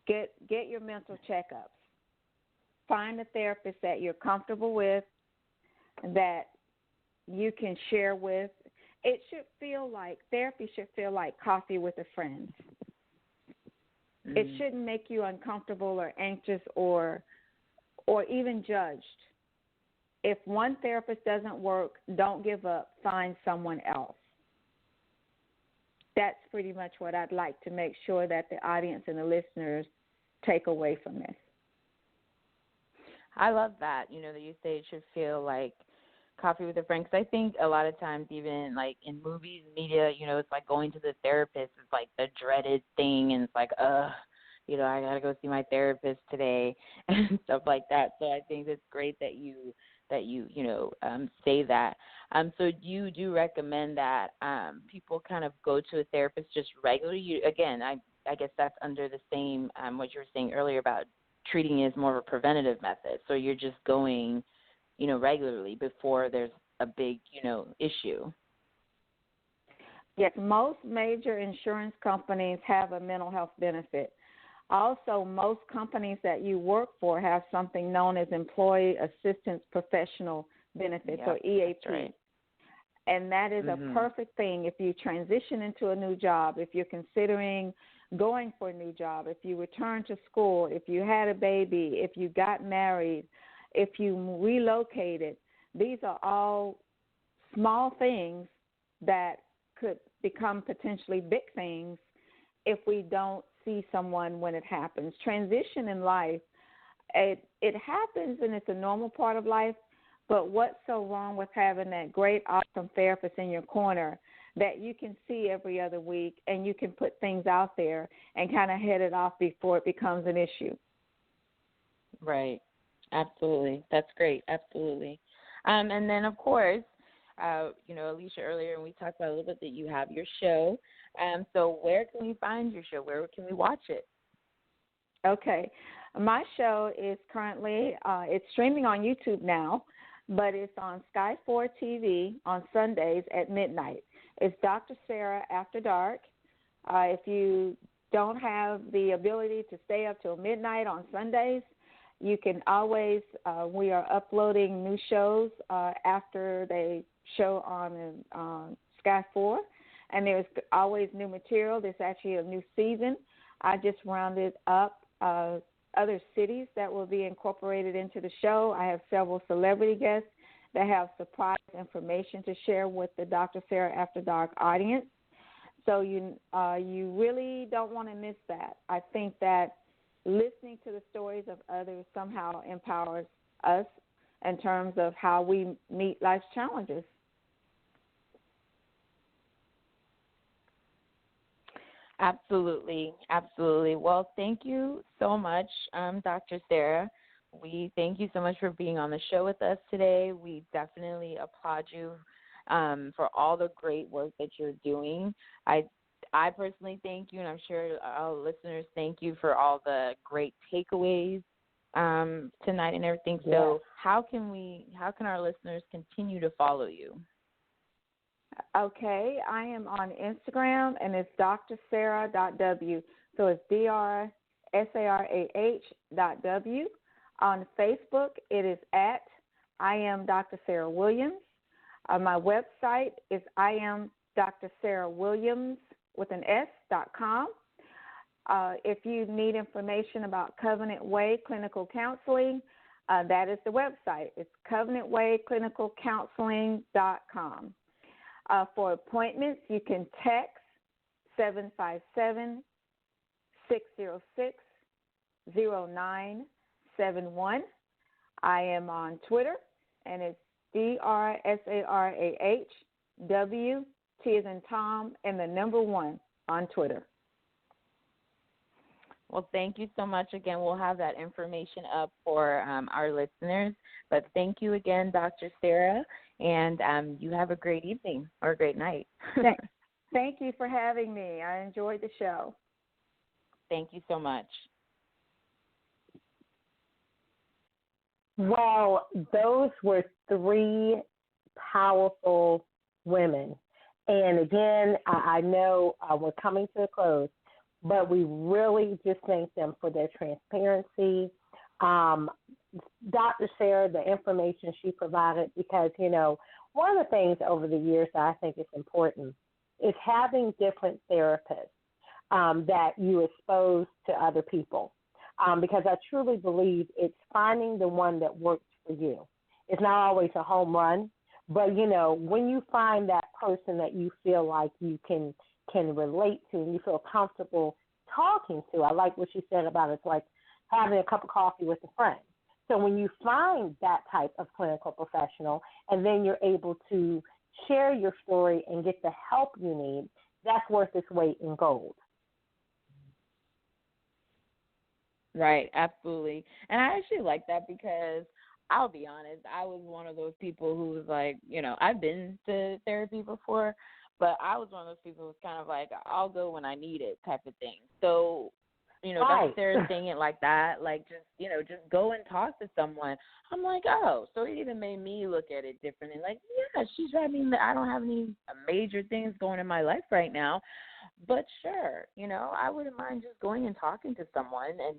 Get your mental checkups. Find a therapist that you're comfortable with, that you can share with. Therapy should feel like coffee with a friend. It shouldn't make you uncomfortable or anxious or even judged. If one therapist doesn't work, don't give up. Find someone else. That's pretty much what I'd like to make sure that the audience and the listeners take away from this. I love that, that you say it should feel like coffee with a friend, because I think a lot of times, even like in movies, media, it's like going to the therapist is like the dreaded thing, and it's like, I gotta go see my therapist today and stuff like that. So I think it's great that you say that. So you do recommend that people kind of go to a therapist just regularly. I guess that's under the same what you were saying earlier about treating it as more of a preventative method. So you're just going, regularly before there's a big, issue. Yes, most major insurance companies have a mental health benefit. Also, most companies that you work for have something known as Employee Assistance Professional Benefits, or EAP. Right. And that is a perfect thing if you transition into a new job, if you're considering going for a new job, if you return to school, if you had a baby, if you got married, if you relocated. These are all small things that could become potentially big things if we don't see someone when it happens. Transition in life, it happens and it's a normal part of life, but what's so wrong with having that great, awesome therapist in your corner that you can see every other week and you can put things out there and kind of head it off before it becomes an issue? Right. Absolutely. That's great. Absolutely. And then, of course, Alicia, earlier we talked about a little bit that you have your show. So where can we find your show? Where can we watch it? Okay. My show is currently, it's streaming on YouTube now, but it's on Sky 4 TV on Sundays at midnight. It's Dr. Sarah After Dark. If you don't have the ability to stay up till midnight on Sundays, you can always, we are uploading new shows after they show on Sky 4, and there's always new material. There's actually a new season. I just rounded up other cities that will be incorporated into the show. I have several celebrity guests that have surprise information to share with the Dr. Sarah After Dark audience. So you really don't want to miss that. I think that listening to the stories of others somehow empowers us in terms of how we meet life's challenges. Absolutely. Absolutely. Well, thank you so much, Dr. Sarah. We thank you so much for being on the show with us today. We definitely applaud you for all the great work that you're doing. I personally thank you, and I'm sure our listeners thank you for all the great takeaways tonight and everything. Yes. So how can our listeners continue to follow you? Okay, I am on Instagram, and it's drsarah.w. So it's DRSARAH.w. On Facebook, it is at I am Dr. Sarah Williams. My website is iamdrsarahwilliams.com. If you need information about Covenant Way Clinical Counseling, that is the website. It's covenantwayclinicalcounseling.com. For appointments, you can text 757-606-0971. I am on Twitter, and it's DRSARAHW, T as in Tom, and the number 1 on Twitter. Well, thank you so much. Again, we'll have that information up for our listeners. But thank you again, Dr. Sarah, and you have a great evening or a great night. Thank you for having me. I enjoyed the show. Thank you so much. Well, those were 3 powerful women. And again, I know we're coming to a close, but we really just thank them for their transparency. Dr. Sarah, the information she provided, because, one of the things over the years that I think is important is having different therapists that you expose to other people. Because I truly believe it's finding the one that works for you. It's not always a home run, but, when you find that person that you feel like you can relate to and you feel comfortable talking to, I like what she said about it's like having a cup of coffee with a friend. So when you find that type of clinical professional and then you're able to share your story and get the help you need, that's worth its weight in gold. Right, absolutely. And I actually like that because I'll be honest, I was one of those people who was like, I've been to therapy before, but I was one of those people who was kind of like, I'll go when I need it type of thing. So, Right. Dr. Sarah saying it like that, like just go and talk to someone. I'm like, oh, so it even made me look at it differently. Like, yeah, she's right. I don't have any major things going in my life right now. But sure, I wouldn't mind just going and talking to someone and,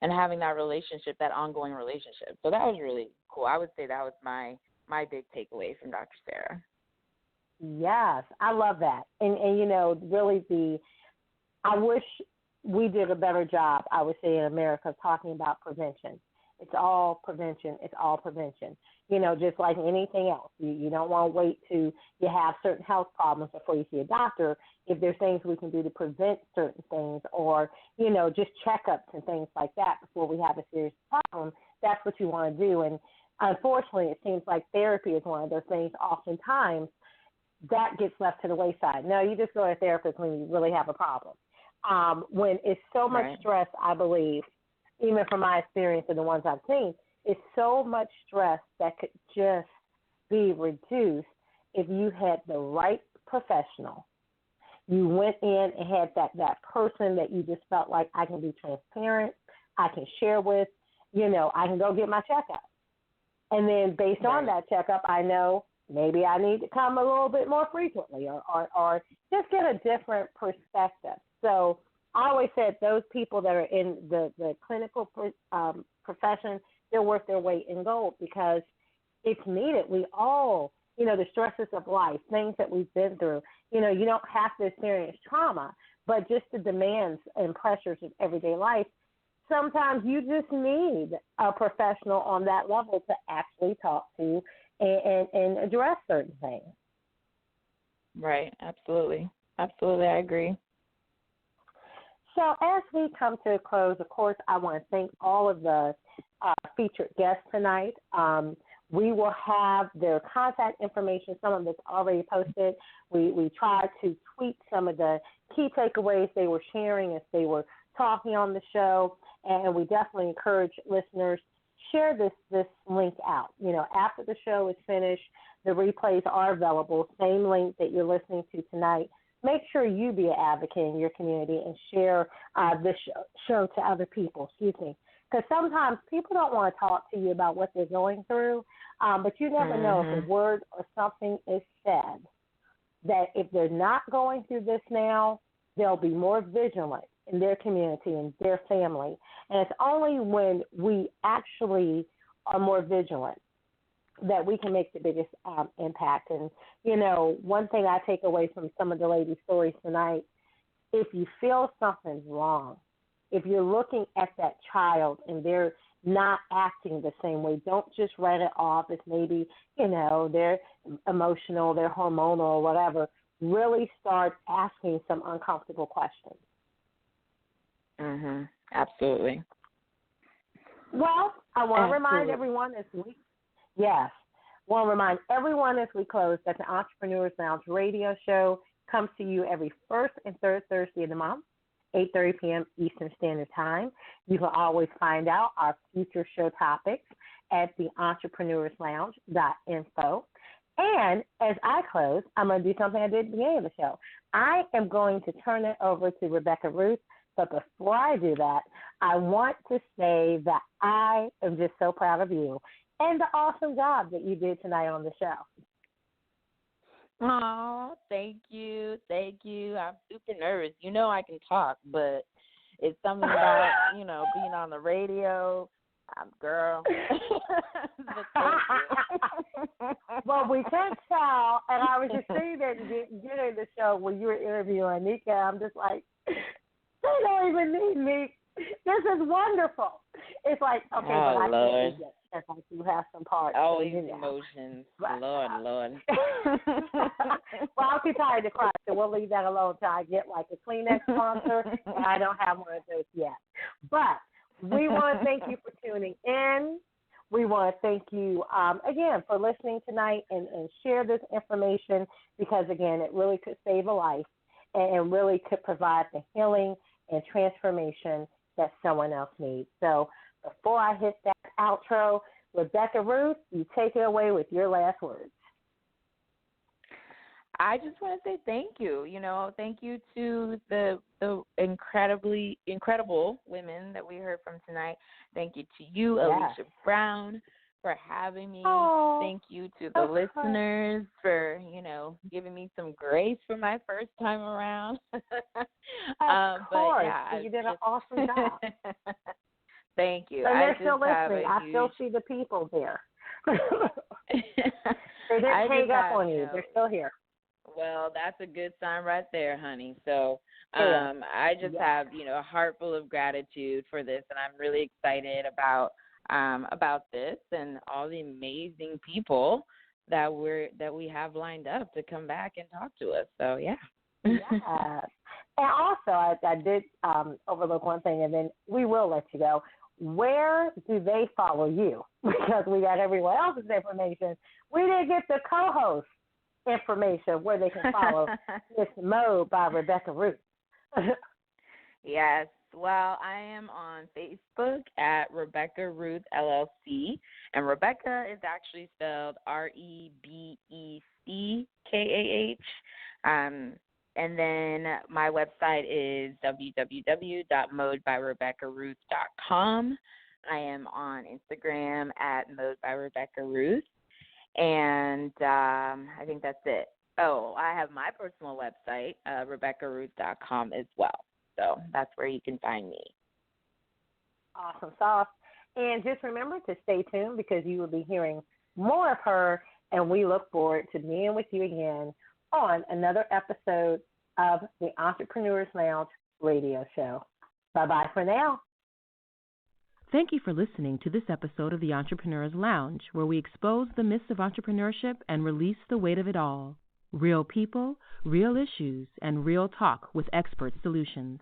and having that relationship, that ongoing relationship. So that was really cool. I would say that was my big takeaway from Dr. Sarah. Yes, I love that. And you know, really I wish we did a better job, I would say, in America talking about prevention. It's all prevention. It's all prevention. You know, just like anything else. You don't want to wait till you have certain health problems before you see a doctor. If there's things we can do to prevent certain things or, you know, just checkups and things like that before we have a serious problem, that's what you want to do. And unfortunately, it seems like therapy is one of those things oftentimes that gets left to the wayside. No, you just go to a therapist when you really have a problem. When it's so much stress, I believe, even from my experience and the ones I've seen, it's so much stress that could just be reduced if you had the right professional. You went in and had that person that you just felt like I can be transparent, I can share with, you know, I can go get my checkup. And then based on that checkup, I know maybe I need to come a little bit more frequently or just get a different perspective. So I always said those people that are in the clinical profession, they're worth their weight in gold because it's needed. We all, you know, the stresses of life, things that we've been through, you know, you don't have to experience trauma, but just the demands and pressures of everyday life, sometimes you just need a professional on that level to actually talk to and address certain things. Right, absolutely. Absolutely, I agree. So as we come to a close, of course, I want to thank all of the featured guests tonight. We will have their contact information. Some of it's already posted. We tried to tweet some of the key takeaways they were sharing as they were talking on the show, and we definitely encourage listeners, share this link out. You know, after the show is finished, the replays are available, same link that you're listening to tonight. Make sure you be an advocate in your community and share this show to other people, because sometimes people don't want to talk to you about what they're going through, but you never know if a word or something is said that if they're not going through this now, they'll be more vigilant in their community and their family. And it's only when we actually are more vigilant that we can make the biggest impact. And, you know, one thing I take away from some of the ladies' stories tonight, if you feel something's wrong, if you're looking at that child and they're not acting the same way, don't just write it off as maybe, you know, they're emotional, they're hormonal or whatever. Really start asking some uncomfortable questions. Absolutely. Well, I want to remind everyone as we close that the Entrepreneurs Lounge radio show comes to you every first and third Thursday of the month, 8:30 p.m. Eastern Standard Time. You can always find out our future show topics at the entrepreneurslounge.info. And as I close, I'm going to do something I did at the beginning of the show. I am going to turn it over to Rebecca Ruth. But before I do that, I want to say that I am just so proud of you and the awesome job that you did tonight on the show. Oh, thank you. Thank you. I'm super nervous. You know I can talk, but it's something about, you know, being on the radio. Girl. Well, we can tell, and I was just saying that getting the show when you were interviewing Nika, I'm just like, they don't even need me. This is wonderful. It's like, okay, but I can't do that because I do have some parts. All these emotions. Lord. Well, I'll be tired to cry, so we'll leave that alone until I get like a Kleenex sponsor. I don't have one of those yet. But we want to thank you for tuning in. We want to thank you, again, for listening tonight and share this information because, again, it really could save a life and really could provide the healing and transformation that someone else needs. So before I hit that outro, Rebecca Ruth, you take it away with your last words. I just want to say thank you. You know, thank you to the incredible women that we heard from tonight. Thank you to you, Alicia Brown, for having me. Oh, thank you to the listeners for, you know, giving me some grace for my first time around. Of course. You did an awesome job. Thank you. And they're still listening. I still see the people there. They didn't hang up on you. They're still here. Well, that's a good sign right there, honey. So I just have, a heart full of gratitude for this, and I'm really excited about this and all the amazing people that we have lined up to come back and talk to us. So, yeah. Yeah. And also, I did overlook one thing, and then we will let you go. Where do they follow you? Because we got everyone else's information. We didn't get the co-host information where they can follow Miss Mode by Rebecca Ruth. Yes. Well, I am on Facebook at Rebecca Ruth LLC, and Rebecca is actually spelled REBECKAH. And then my website is www.modebyrebeccaruth.com. I am on Instagram at modebyrebeccaruth. And I think that's it. Oh, I have my personal website, RebeccaRuth.com as well. So that's where you can find me. Awesome sauce. And just remember to stay tuned because you will be hearing more of her, and we look forward to being with you again on another episode of the Entrepreneurs Lounge radio show. Bye-bye for now. Thank you for listening to this episode of the Entrepreneurs Lounge, where we expose the myths of entrepreneurship and release the weight of it all. Real people, real issues, and real talk with expert solutions.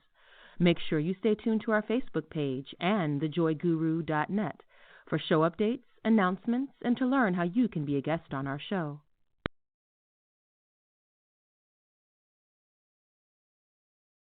Make sure you stay tuned to our Facebook page and thejoyguru.net for show updates, announcements, and to learn how you can be a guest on our show.